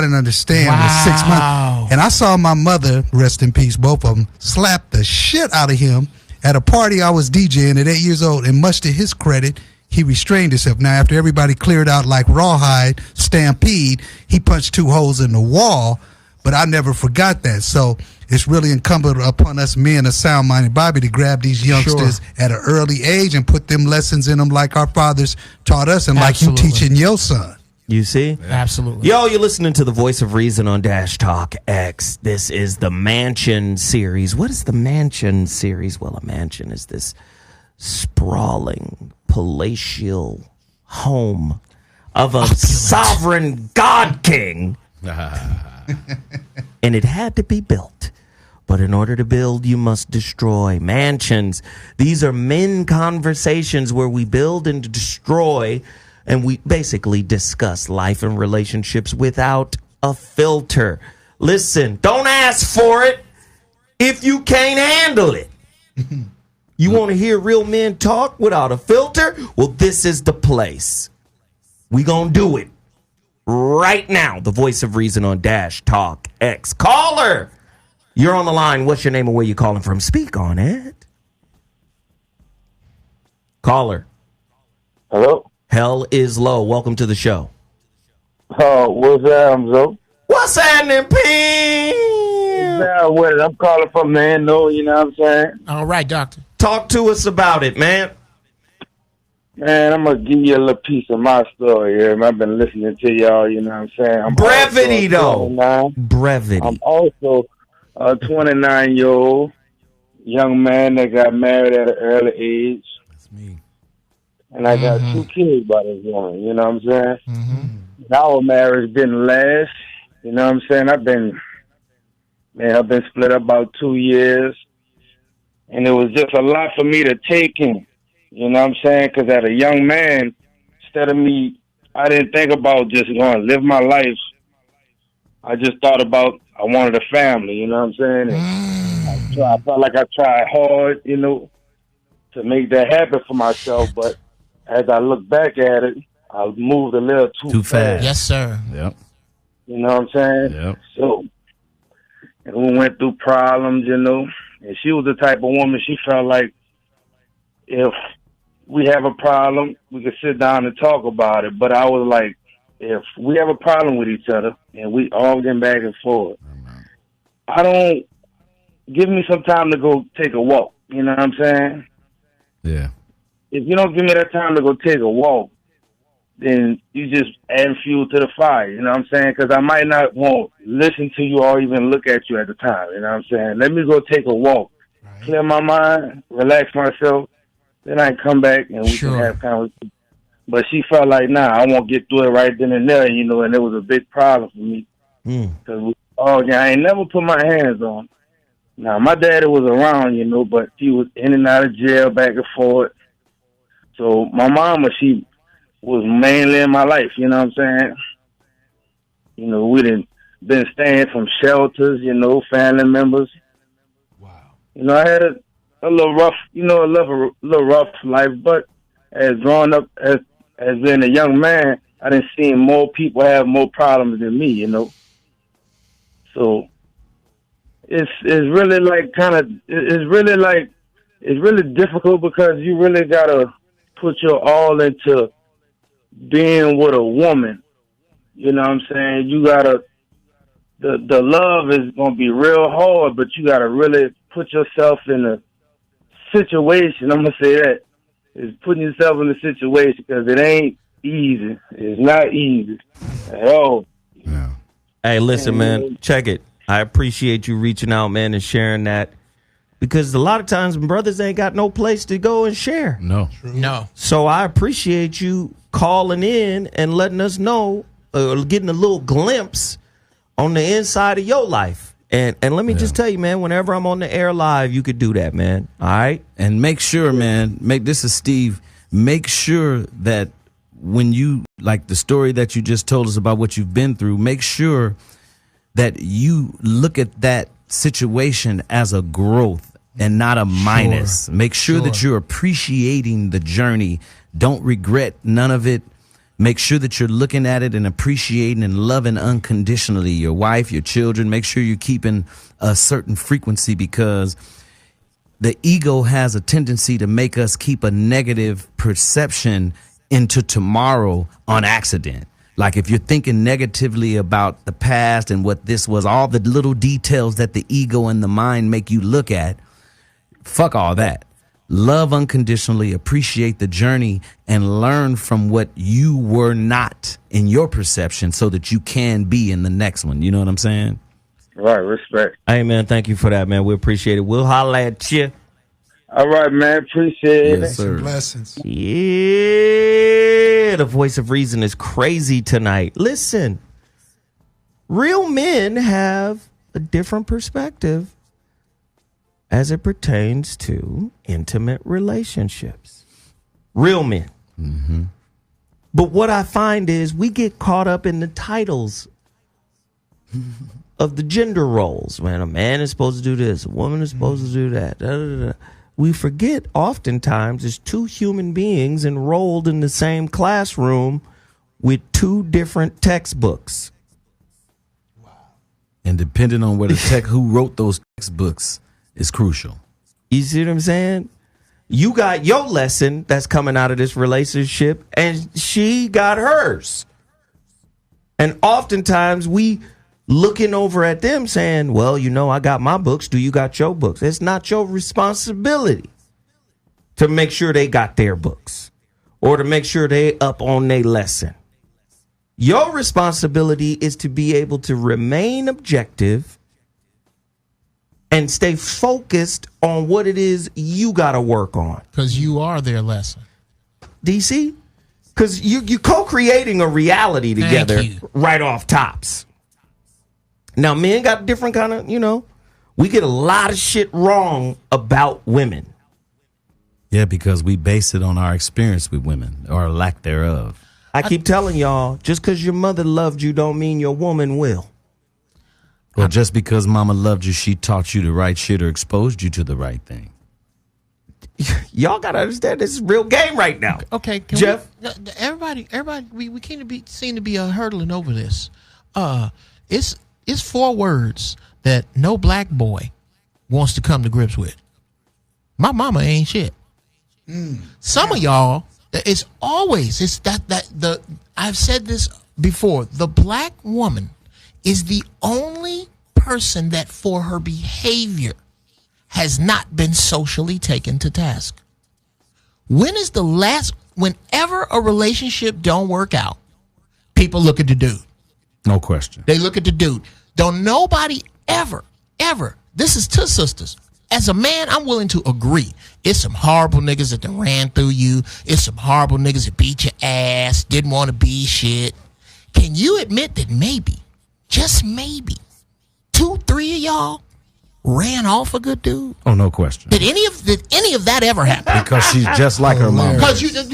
didn't understand the 6 months. And I saw my mother, rest in peace, both of them, slap the shit out of him at a party I was DJing at 8 years old. And much to his credit, he restrained himself. Now, after everybody cleared out like rawhide, stampede, he punched 2 holes in the wall. But I never forgot that. So it's really incumbent upon us men of sound-minded Bobby to grab these youngsters at an early age and put them lessons in them like our fathers taught us and like you teaching your son. You see? Absolutely. Yo, you're listening to the Voice of Reason on Dash Talk X. This is the Mansion series. What is the Mansion series? Well, a mansion is this sprawling, palatial home of a sovereign god king. And it had to be built. But in order to build, you must destroy. Mansions. These are men conversations where we build and destroy, and we basically discuss life and relationships without a filter. Listen, don't ask for it if you can't handle it. You want to hear real men talk without a filter? Well, this is the place. We gonna do it right now. The Voice of Reason on Dash Talk X. Caller, you're on the line. What's your name and where you calling from? Speak on it. Caller. Hello? Hell is low. Welcome to the show. Oh, what's that, Zoe? What's happening, P? With it? I'm calling from Manhood, you know what I'm saying? All right, doctor. Talk to us about it, man. Man, I'm going to give you a little piece of my story here. I've been listening to y'all, you know what I'm saying? Brevity, though. Brevity. I'm also a 29-year-old young man that got married at an early age. That's me. And I got 2 kids by this woman, you know what I'm saying? Mm-hmm. Our marriage didn't last, you know what I'm saying? I've been split up about 2 years. And it was just a lot for me to take in. You know what I'm saying? Because as a young man, instead of me, I didn't think about just going to live my life. I just thought about I wanted a family, you know what I'm saying? And I felt like I tried hard, you know, to make that happen for myself. But as I look back at it, I moved a little too fast. Yes, sir. Yep. You know what I'm saying? Yep. So, and we went through problems, you know. And she was the type of woman, she felt like if we have a problem, we could sit down and talk about it. But I was like, if we have a problem with each other and we all getting back and forth, I don't give me some time to go take a walk. You know what I'm saying? Yeah. If you don't give me that time to go take a walk, then you just add fuel to the fire. You know what I'm saying? Because I might not want to listen to you or even look at you at the time. You know what I'm saying? Let me go take a walk, clear my mind, relax myself. Then I can come back and we can have conversation. But she felt like, nah, I won't get through it right then and there, you know, and it was a big problem for me. Because, I ain't never put my hands on. Now, my daddy was around, you know, but he was in and out of jail, back and forth. So my mama, she was mainly in my life, you know what I'm saying? You know, we done been staying from shelters, you know, family members. Wow. You know, I had a little rough, you know, a little rough life, but as growing up, as being a young man, I done seen more people have more problems than me, you know. So it's really like it's really difficult because you really gotta put your all into being with a woman. You know what I'm saying? You gotta the love is gonna be real hard, but you gotta really put yourself in a situation. I'm gonna say that is putting yourself in a situation because it ain't easy. It's not easy at all. Yeah. Hey, listen, man, check it. I appreciate you reaching out, man, and sharing that. Because a lot of times brothers ain't got no place to go and share. No. So I appreciate you calling in and letting us know, getting a little glimpse on the inside of your life. And let me just tell you, man, whenever I'm on the air live, you could do that, man. All right? And make sure, man, this is Steve, make sure that when you, like the story that you just told us about what you've been through, make sure that you look at that situation as a growth and not a minus. Make sure that you're appreciating the journey. Don't regret none of it. Make sure that you're looking at it and appreciating and loving unconditionally your wife, your children. Make sure you're keeping a certain frequency because the ego has a tendency to make us keep a negative perception into tomorrow on accident. Like if you're thinking negatively about the past and what this was, all the little details that the ego and the mind make you look at, fuck all that. Love unconditionally, appreciate the journey, and learn from what you were not in your perception so that you can be in the next one. You know what I'm saying? Right, respect. Hey, man, thank you for that, man. We appreciate it. We'll holler at you. All right, man. Appreciate it. Sir. Blessings. Yeah, the voice of reason is crazy tonight. Listen, real men have a different perspective as it pertains to intimate relationships. Real men. Mm-hmm. But what I find is we get caught up in the titles of the gender roles. Man, a man is supposed to do this, a woman is supposed to do that. Da, da, da. We forget oftentimes it's two human beings enrolled in the same classroom with two different textbooks. Wow. And depending on where who wrote those textbooks is crucial. You see what I'm saying? You got your lesson that's coming out of this relationship, and she got hers. And oftentimes we looking over at them saying, well, you know, I got my books. Do you got your books? It's not your responsibility to make sure they got their books or to make sure they up on their lesson. Your responsibility is to be able to remain objective and stay focused on what it is you got to work on. Because you are their lesson. DC? Because you co-creating a reality together right off tops. Now, men got different kind of, we get a lot of shit wrong about women. Yeah, because we base it on our experience with women or lack thereof. I keep telling y'all, just because your mother loved you don't mean your woman will. Well, just because mama loved you, she taught you the right shit or exposed you to the right thing. Y'all got to understand this is real game right now. Okay, Geoff? Everybody, we can't seem to be hurdling over this. It's 4 words that no black boy wants to come to grips with. My mama ain't shit. Some of y'all, I've said this before. The black woman is the only person that for her behavior has not been socially taken to task. Whenever a relationship don't work out, people look at the dude. No question. They look at the dude. Don't nobody ever, this is to sisters. As a man, I'm willing to agree. It's some horrible niggas that done ran through you. It's some horrible niggas that beat your ass, didn't want to be shit. Can you admit that maybe, just maybe, 2-3 of y'all ran off a good dude? Oh, no question. Did any of that ever happen? Because she's just like her mama.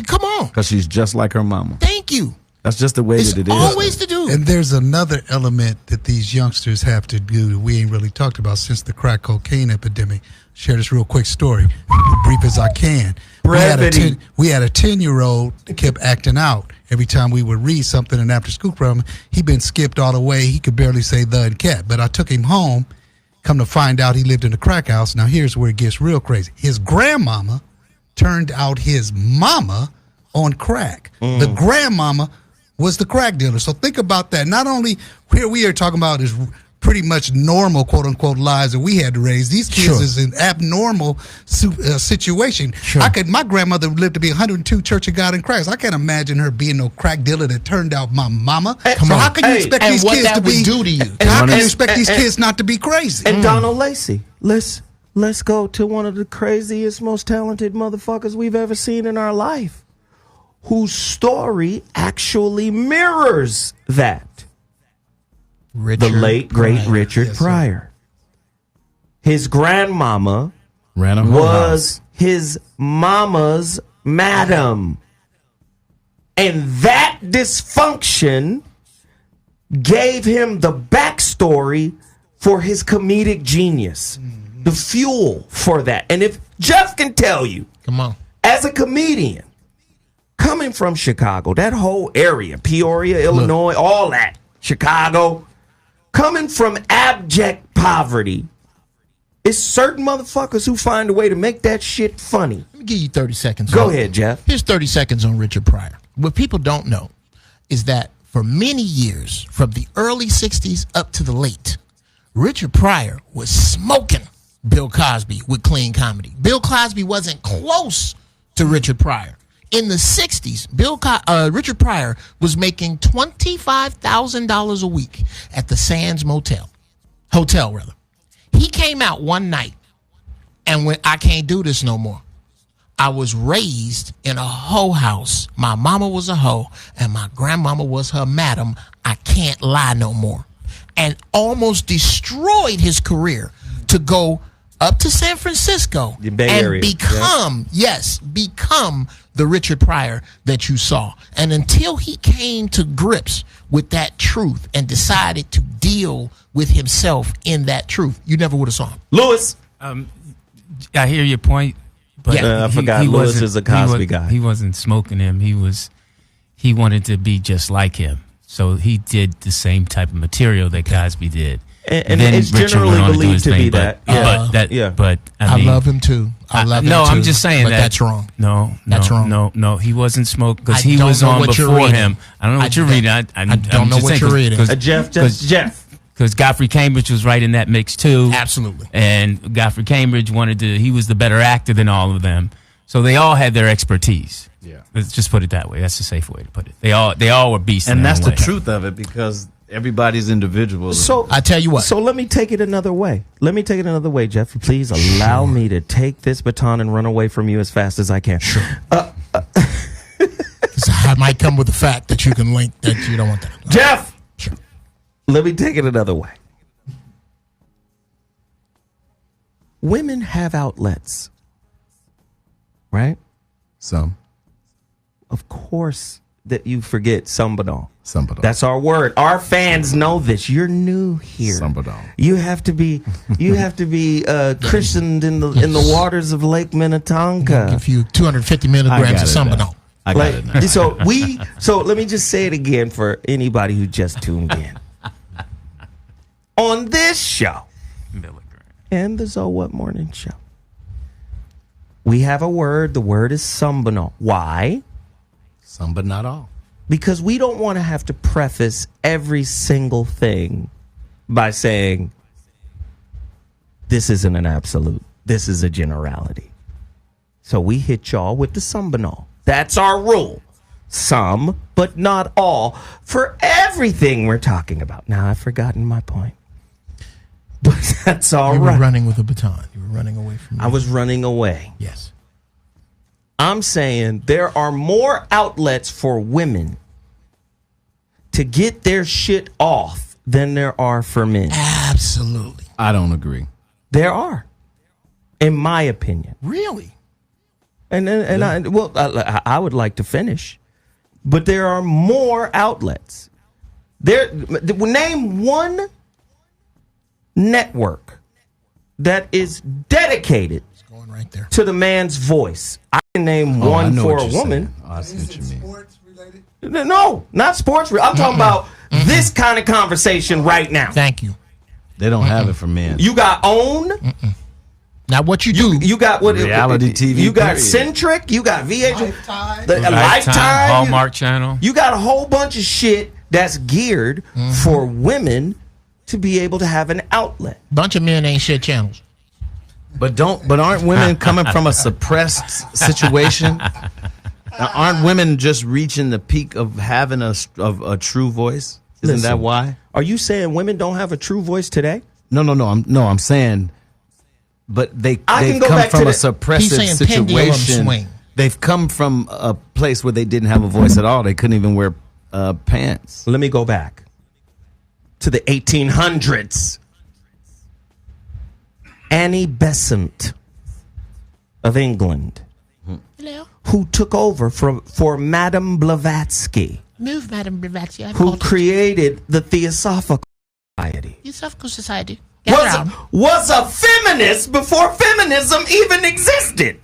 Come on. Because she's just like her mama. Thank you. That's just the way that it is. Always the dude. And there's another element that these youngsters have to do that we ain't really talked about since the crack cocaine epidemic. Share this real quick story, brief as I can. We had a 10-year-old that kept acting out. Every time we would read something in after school program, he'd been skipped all the way. He could barely say the and cat. But I took him home. Come to find out, he lived in a crack house. Now here's where it gets real crazy. His grandmama turned out his mama on crack. The grandmama was the crack dealer. So think about that. Not only here we are talking about is pretty much normal, quote unquote, lives that we had to raise. These kids is an abnormal situation. My grandmother lived to be 102, Church of God in Christ. I can't imagine her being no crack dealer that turned out my mama. How can you expect these kids to be? Do to you? And how can you expect these kids not to be crazy? And Donald Lacy, let's go to one of the craziest, most talented motherfuckers we've ever seen in our life, whose story actually mirrors that. The late, great Richard Pryor. His grandmama was his mama's madam. And that dysfunction gave him the backstory for his comedic genius, the fuel for that. And if Geoff can tell you, come on, as a comedian, coming from Chicago, that whole area, Peoria, Illinois, all that, Chicago, coming from abject poverty, it's certain motherfuckers who find a way to make that shit funny. Let me give you 30 seconds. Go ahead, Geoff. Here's 30 seconds on Richard Pryor. What people don't know is that for many years, from the early 60s up to the late, Richard Pryor was smoking Bill Cosby with clean comedy. Bill Cosby wasn't close to Richard Pryor. In the 60s, Richard Pryor was making $25,000 a week at the Sands Hotel. He came out one night and went, I can't do this no more. I was raised in a hoe house. My mama was a hoe and my grandmama was her madam. I can't lie no more. And almost destroyed his career to go up to San Francisco and become the Richard Pryor that you saw. And until he came to grips with that truth and decided to deal with himself in that truth, you never would have saw him. Lewis. I hear your point, but I forgot Lewis is a Cosby guy. He wasn't smoking him. He wanted to be just like him. So he did the same type of material that Cosby did. And then it's Richard generally believed to be that. But I mean, love him too. I'm just saying but that that's wrong. That's wrong. No, he wasn't smoking because he was on before him. I don't know what you're reading. I don't know what you're reading. Geoff. Because Godfrey Cambridge was right in that mix too. Absolutely. And Godfrey Cambridge he was the better actor than all of them. So they all had their expertise. Yeah. Let's just put it that way. That's the safe way to put it. They all were beasts. And that's the truth of it, because everybody's individual. So I tell you what. So let me take it another way. Geoff. Please allow me to take this baton and run away from you as fast as I can. Sure. I might come with the fact that you can link that you don't want that. Geoff. Sure. Let me take it another way. Women have outlets, right? Some. Of course that you forget Sambadon. Sambadon. That's our word. Our fans know this. You're new here. Sambadon. You have to be christened in the waters of Lake Minnetonka. Give you 250 milligrams of Sambadon. I got it now. So let me just say it again for anybody who just tuned in. On this show and the So What Morning Show, we have a word. The word is Sambano. Why? Some, but not all. Because we don't want to have to preface every single thing by saying this isn't an absolute. this is a generality. So we hit y'all with the some but all. That's our rule. Some, but not all, for everything we're talking about. Now, I've forgotten my point. But that's all right. You were running with a baton. You were running away from me. I was running away. Yes. I'm saying there are more outlets for women to get their shit off than there are for men. Absolutely. I don't agree. There are, in my opinion. Really? And I would like to finish, but there are more outlets. Name one network that is dedicated right there to the man's voice. I can name one for a woman. I see what you mean. Sports related? No, not sports. I'm talking about this kind of conversation right now. Thank you. They don't have it for men. You got OWN. Now what you do? You got what? Reality TV. You got period. Centric. You got VH. Lifetime. Lifetime. Hallmark Channel. You got a whole bunch of shit that's geared for women to be able to have an outlet. Bunch of men ain't shit channels. But aren't women coming from a suppressed situation? Aren't women just reaching the peak of having a true voice? Isn't that why? Are you saying women don't have a true voice today? No. I'm saying, but they've can go come back from to a the- suppressive He's saying pendulum situation. swing. They've come from a place where they didn't have a voice at all. They couldn't even wear pants. Let me go back to the 1800s. Annie Besant of England, Hello. who took over for Madame Blavatsky, Move, Madam Blavatsky. who created the Theosophical Society. Theosophical Society. Was a feminist before feminism even existed.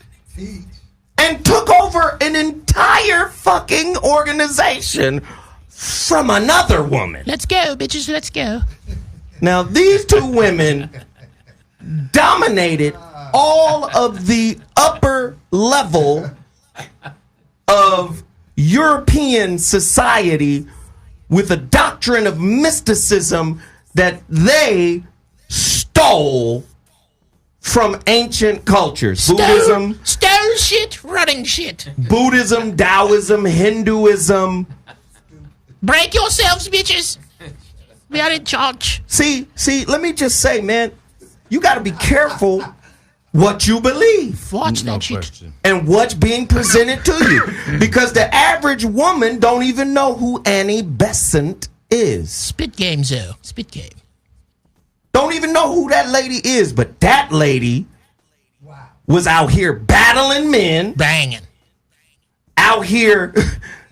And took over an entire fucking organization from another woman. Let's go, bitches. Let's go. Now, these two women dominated all of the upper level of European society with a doctrine of mysticism that they stole from ancient cultures. Buddhism, Stone shit, running shit. Buddhism, Taoism, Hinduism. Break yourselves, bitches. We are in charge. See, let me just say, man, you got to be careful what you believe. Watch that shit. And what's being presented to you. Because the average woman don't even know who Annie Besant is. Spit game, Zoe. Spit game. Don't even know who that lady is. But that lady was out here battling men. Banging. Out here,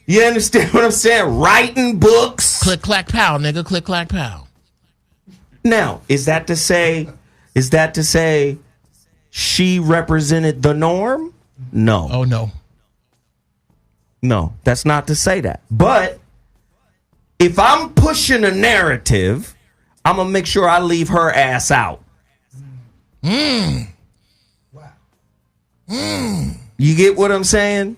you understand what I'm saying? Writing books. Click, clack, pow, nigga. Click, clack, pow. Now, is that to say she represented the norm? No. Oh, no. No, that's not to say that. But if I'm pushing a narrative, I'm going to make sure I leave her ass out. You get what I'm saying?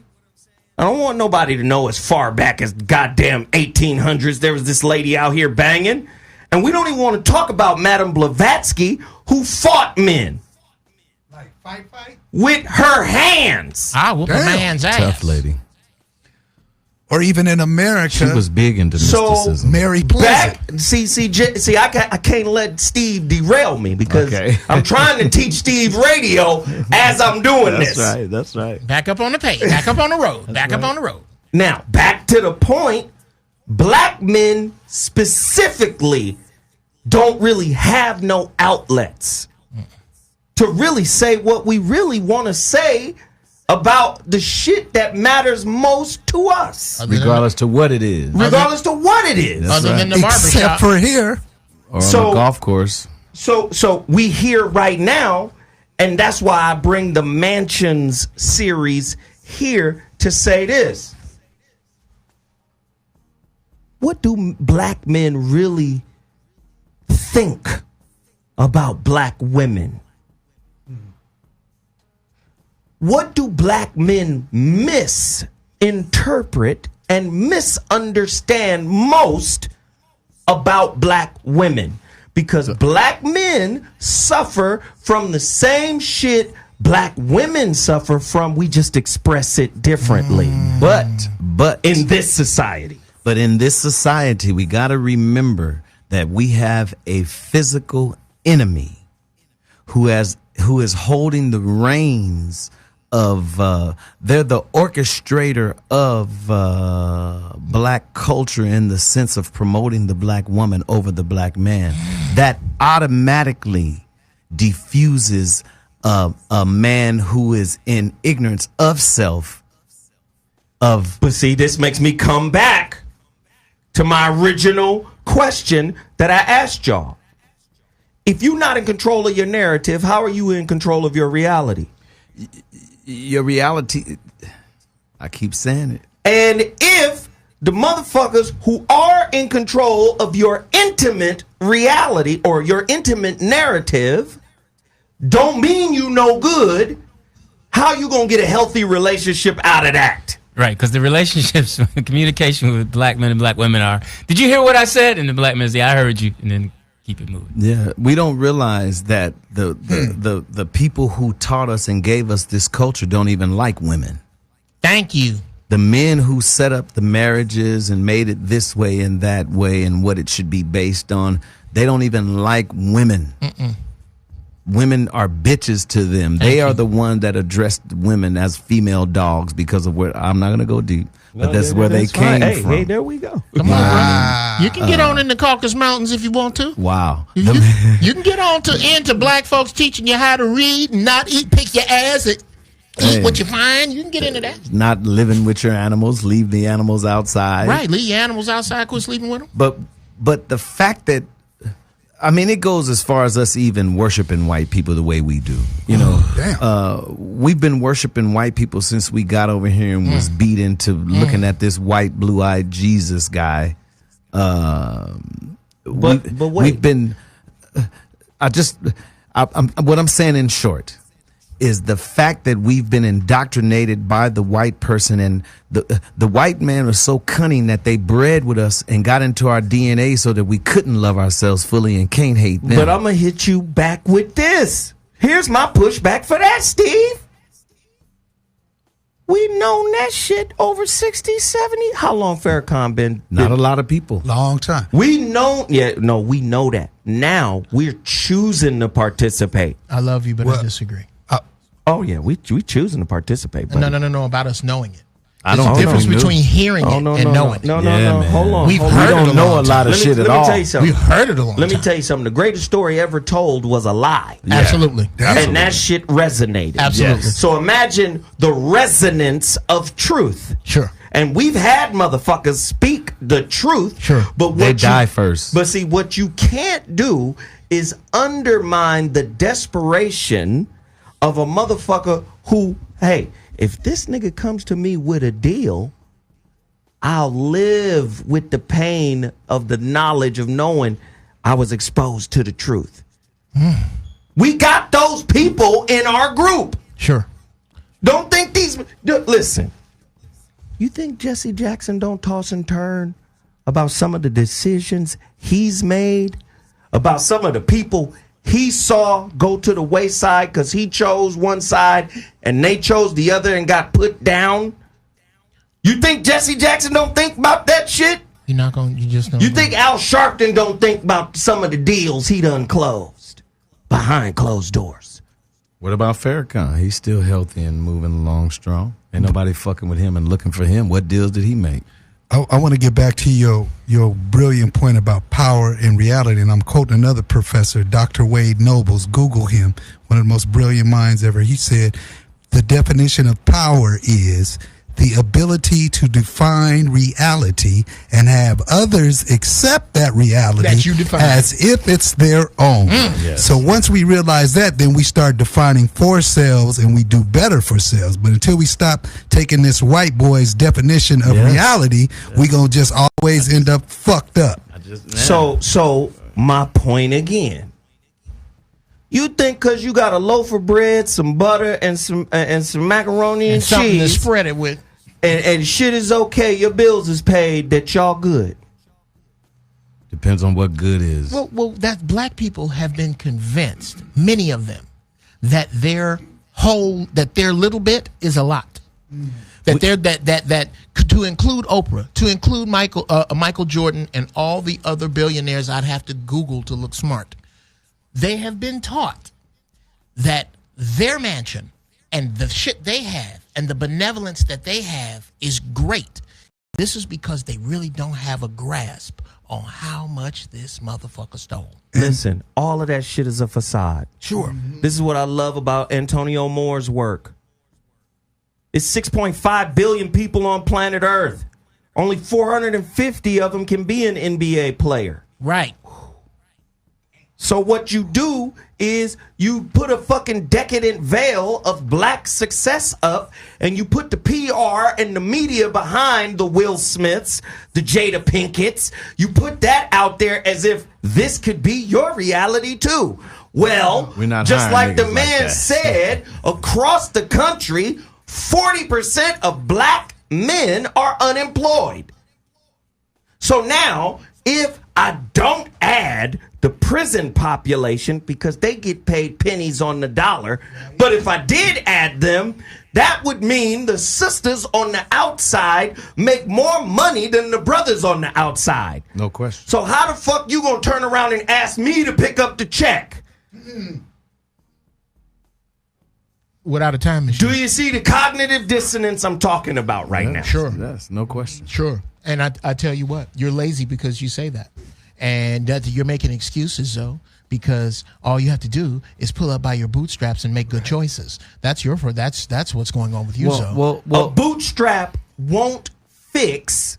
I don't want nobody to know as far back as goddamn 1800s there was this lady out here banging. And we don't even want to talk about Madame Blavatsky, who fought men. Like fight? With her hands. I whoop a man's ass. Tough lady. Or even in America. She was big into mysticism. Mary Pleasant. See, I can't let Steve derail me because I'm trying to teach Steve radio as I'm doing this. That's right. Back up on the page. Back up on the road. Back up on the road. Now, back to the point. Black men specifically don't really have no outlets to really say what we really want to say about the shit that matters most to us. Regardless to what it is. Regardless to what it is. Other than the barbershop. Except for here. Or on a golf course. So we here right now, and that's why I bring the Mansions series here to say this. What do black men really think about black women? What do black men misinterpret and misunderstand most about black women? because black men suffer from the same shit black women suffer from. We just express it differently. But in this society. But in this society, we got to remember that we have a physical enemy who is holding the reins of they're the orchestrator of black culture in the sense of promoting the black woman over the black man. That automatically diffuses a man who is in ignorance of self. But see, this makes me come back to my original question that I asked y'all. If you're not in control of your narrative, how are you in control of your reality? Your reality, I keep saying it. And if the motherfuckers who are in control of your intimate reality or your intimate narrative don't mean you no good, how you gonna get a healthy relationship out of that? Right, because the relationships, communication with black men and black women are, did you hear what I said? And the black men say, I heard you, and then keep it moving. Yeah, we don't realize that the people who taught us and gave us this culture don't even like women. Thank you. The men who set up the marriages and made it this way and that way and what it should be based on, they don't even like women. Women are bitches to them. They are the one that addressed women as female dogs because of where, I'm not going to go deep, but that's where they came from. Hey, there we go. Come on, brother. You can get on in the Caucasus Mountains if you want to. Wow. You can get on into black folks teaching you how to read and not eat, pick your ass, and eat what you find. You can get into that. Not living with your animals, leave the animals outside. Right, leave your animals outside, quit sleeping with them. But the fact that, I mean, it goes as far as us even worshiping white people the way we do. You know, we've been worshiping white people since we got over here and was beat into looking at this white, blue-eyed Jesus guy. But wait. We've been. What I'm saying in short is the fact that we've been indoctrinated by the white person, and the white man was so cunning that they bred with us and got into our DNA so that we couldn't love ourselves fully and can't hate them. But I'm going to hit you back with this. Here's my pushback for that, Steve. We've known that shit over 60, 70. How long Farrakhan been? Not a lot of people. Long time. We know that. Now we're choosing to participate. I love you, but I disagree. Oh yeah, we choosing to participate. Buddy. No, about us knowing it. I There's don't a difference between hearing it and knowing it. No. Hold on. We don't know a lot of shit at all. Let me tell you something. We've heard it a long time. Let me tell you something. The greatest story ever told was a lie. Yeah. Absolutely. And that shit resonated. Absolutely. Yes. So imagine the resonance of truth. Sure. And we've had motherfuckers speak the truth. Sure. But they die first. But see, what you can't do is undermine the desperation of a motherfucker who, hey, if this nigga comes to me with a deal, I'll live with the pain of the knowledge of knowing I was exposed to the truth. We got those people in our group. Sure. Don't think listen, you think Jesse Jackson don't toss and turn about some of the decisions he's made, about some of the people he saw go to the wayside because he chose one side and they chose the other and got put down? You think Jesse Jackson don't think about that shit? You just don't. You think Al Sharpton don't think about some of the deals he done closed behind closed doors? What about Farrakhan? He's still healthy and moving along strong. Ain't nobody fucking with him and looking for him. What deals did he make? I want to get back to your brilliant point about power and reality, and I'm quoting another professor, Dr. Wade Nobles. Google him, one of the most brilliant minds ever. He said, the definition of power is the ability to define reality and have others accept that reality that you define as if it's their own. Yes. So once we realize that, then we start defining for selves and we do better for selves. But until we stop taking this white boy's definition of reality, we gonna just always end up fucked up. So my point again. You think because you got a loaf of bread, some butter, and some macaroni and something cheese to spread it with, and shit is okay, your bills is paid, that y'all good? Depends on what good is. Well, that black people have been convinced, many of them, that their little bit is a lot. That to include Oprah, to include Michael Jordan, and all the other billionaires I'd have to Google to look smart, they have been taught that their mansion and the shit they have and the benevolence that they have is great. This is because they really don't have a grasp on how much this motherfucker stole. Listen, all of that shit is a facade. Sure. This is what I love about Antonio Moore's work. It's 6.5 billion people on planet Earth. Only 450 of them can be an NBA player. Right. So what you do is you put a fucking decadent veil of black success up, and you put the PR and the media behind the Will Smiths, the Jada Pinkett's. You put that out there as if this could be your reality too. Well, just like the man said, across the country, 40% of black men are unemployed. So now, if I don't add the prison population, because they get paid pennies on the dollar, but if I did add them, that would mean the sisters on the outside make more money than the brothers on the outside. No question. So how the fuck you gonna turn around and ask me to pick up the check? Without a time machine. Do you see the cognitive dissonance I'm talking about right now? Sure. Yes, no question. Sure. And I tell you what, you're lazy because you say that. And that you're making excuses, though, because all you have to do is pull up by your bootstraps and make good choices. That's what's going on with you, Zoe. Well, a bootstrap won't fix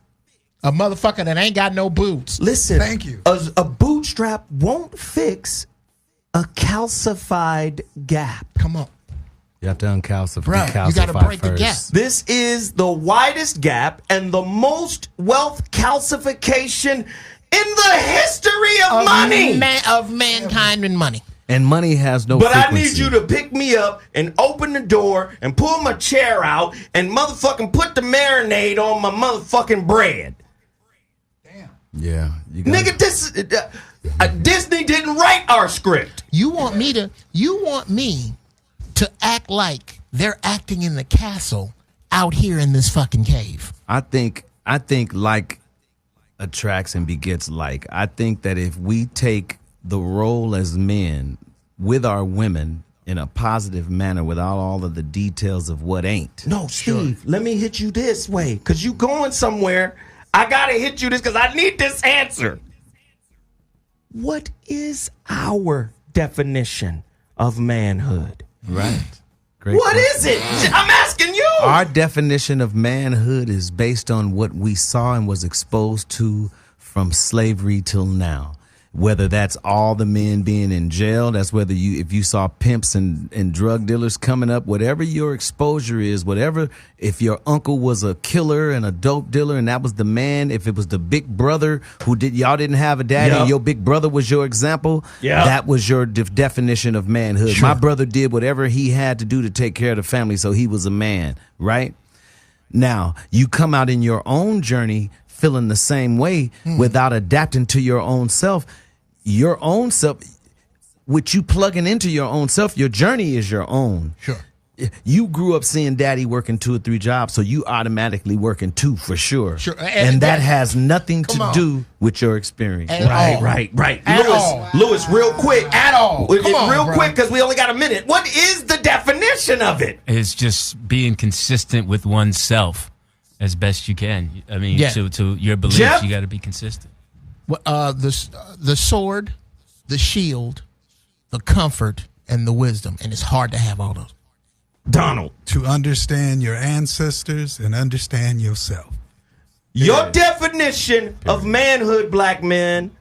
a motherfucker that ain't got no boots. Listen, Thank you. A bootstrap won't fix a calcified gap. Come on. You have to uncalcify. Bruh, you gotta break the gap. This is the widest gap and the most wealth calcification in the history of money. Of mankind and money. And money has no But frequency. I need you to pick me up and open the door and pull my chair out and motherfucking put the marinade on my motherfucking bread. Yeah. Nigga, Disney didn't write our script. You want me to act like they're acting in the castle out here in this fucking cave. I think like attracts and begets like. I think that if we take the role as men with our women in a positive manner without all of the details of what ain't. No, Steve, let me hit you this way, because you going somewhere. I gotta hit you this because I need this answer. What is our definition of manhood? Right. Great What question. is it? I'm asking you. Our definition of manhood is based on what we saw and was exposed to from slavery till now. Whether that's all the men being in jail, that's whether if you saw pimps and drug dealers coming up, whatever your exposure is, whatever, if your uncle was a killer and a dope dealer and that was the man, if it was the big brother y'all didn't have a daddy and your big brother was your example, that was your definition of manhood. Sure. My brother did whatever he had to do to take care of the family, so he was a man, right? Now, you come out in your own journey feeling the same way without adapting to your own self. Your own self, with you plugging into your own self, your journey is your own. Sure. You grew up seeing daddy working 2 or 3 jobs, so you automatically working 2 for sure. Sure. And that has nothing to do with your experience. Right. At Lewis, real quick. At all. Come on, real bro. quick, because we only got a minute. What is the definition of it? It's just being consistent with oneself as best you can. I mean, to your beliefs, Geoff? you got to be consistent. The sword, the shield, the comfort, and the wisdom. And it's hard to have all those. Donald. To understand your ancestors and understand yourself. Your definition of manhood, black men,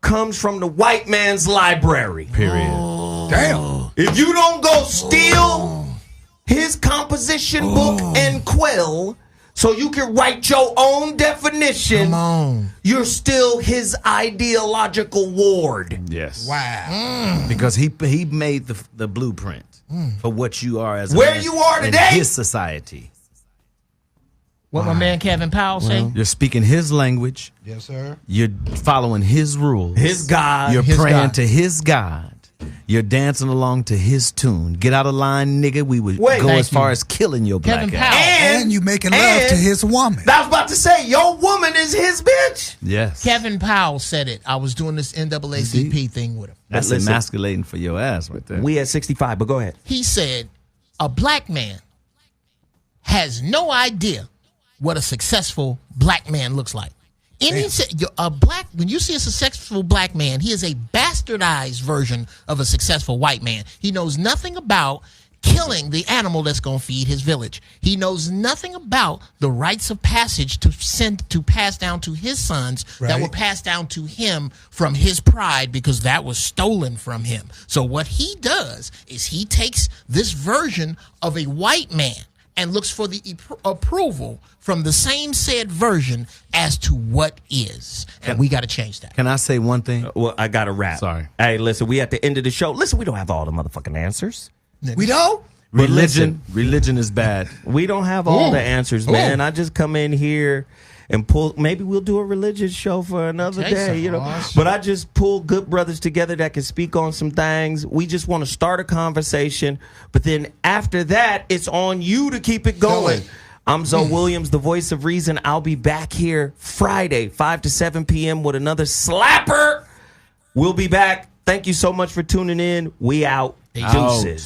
comes from the white man's library. Period. Damn. If you don't go steal his composition book and quill so you can write your own definition, you're still his ideological ward. Yes. Wow. Because he made the blueprint for what you are as a Where man you are in today? his society. What my man Kevin Powell say? You're speaking his language. Yes, sir. You're following his rules. His God. You're His praying God. to his God. You're dancing along to his tune. Get out of line, nigga. We would Wait. go Thank as far you. as killing your Kevin black Powell. ass. And you making love to his woman. I was about to say, your woman is his bitch. Yes. Kevin Powell said it. I was doing this NAACP thing with him. That's Listen. emasculating for your ass right there. We at 65, but go ahead. He said, a black man has no idea what a successful black man looks like. When you see a successful black man, he is a bastardized version of a successful white man. He knows nothing about killing the animal that's going to feed his village. He knows nothing about the rites of passage to pass down to his sons that were passed down to him from his pride because that was stolen from him. So what he does is he takes this version of a white man and looks for the approval from the same said version as to what is. And we got to change that. Can I say one thing? Well, I got to wrap. Sorry. Hey, listen, we at the end of the show. Listen, we don't have all the motherfucking answers. We don't? Religion is bad. We don't have all the answers, man. I just come in here and pull. Maybe we'll do a religious show for another day, you know. But I just pull good brothers together that can speak on some things. We just want to start a conversation, but then after that, it's on you to keep it going. I'm Zoe Williams, the voice of reason. I'll be back here Friday, 5 to 7 p.m. with another slapper. We'll be back. Thank you so much for tuning in. We out. Deuces.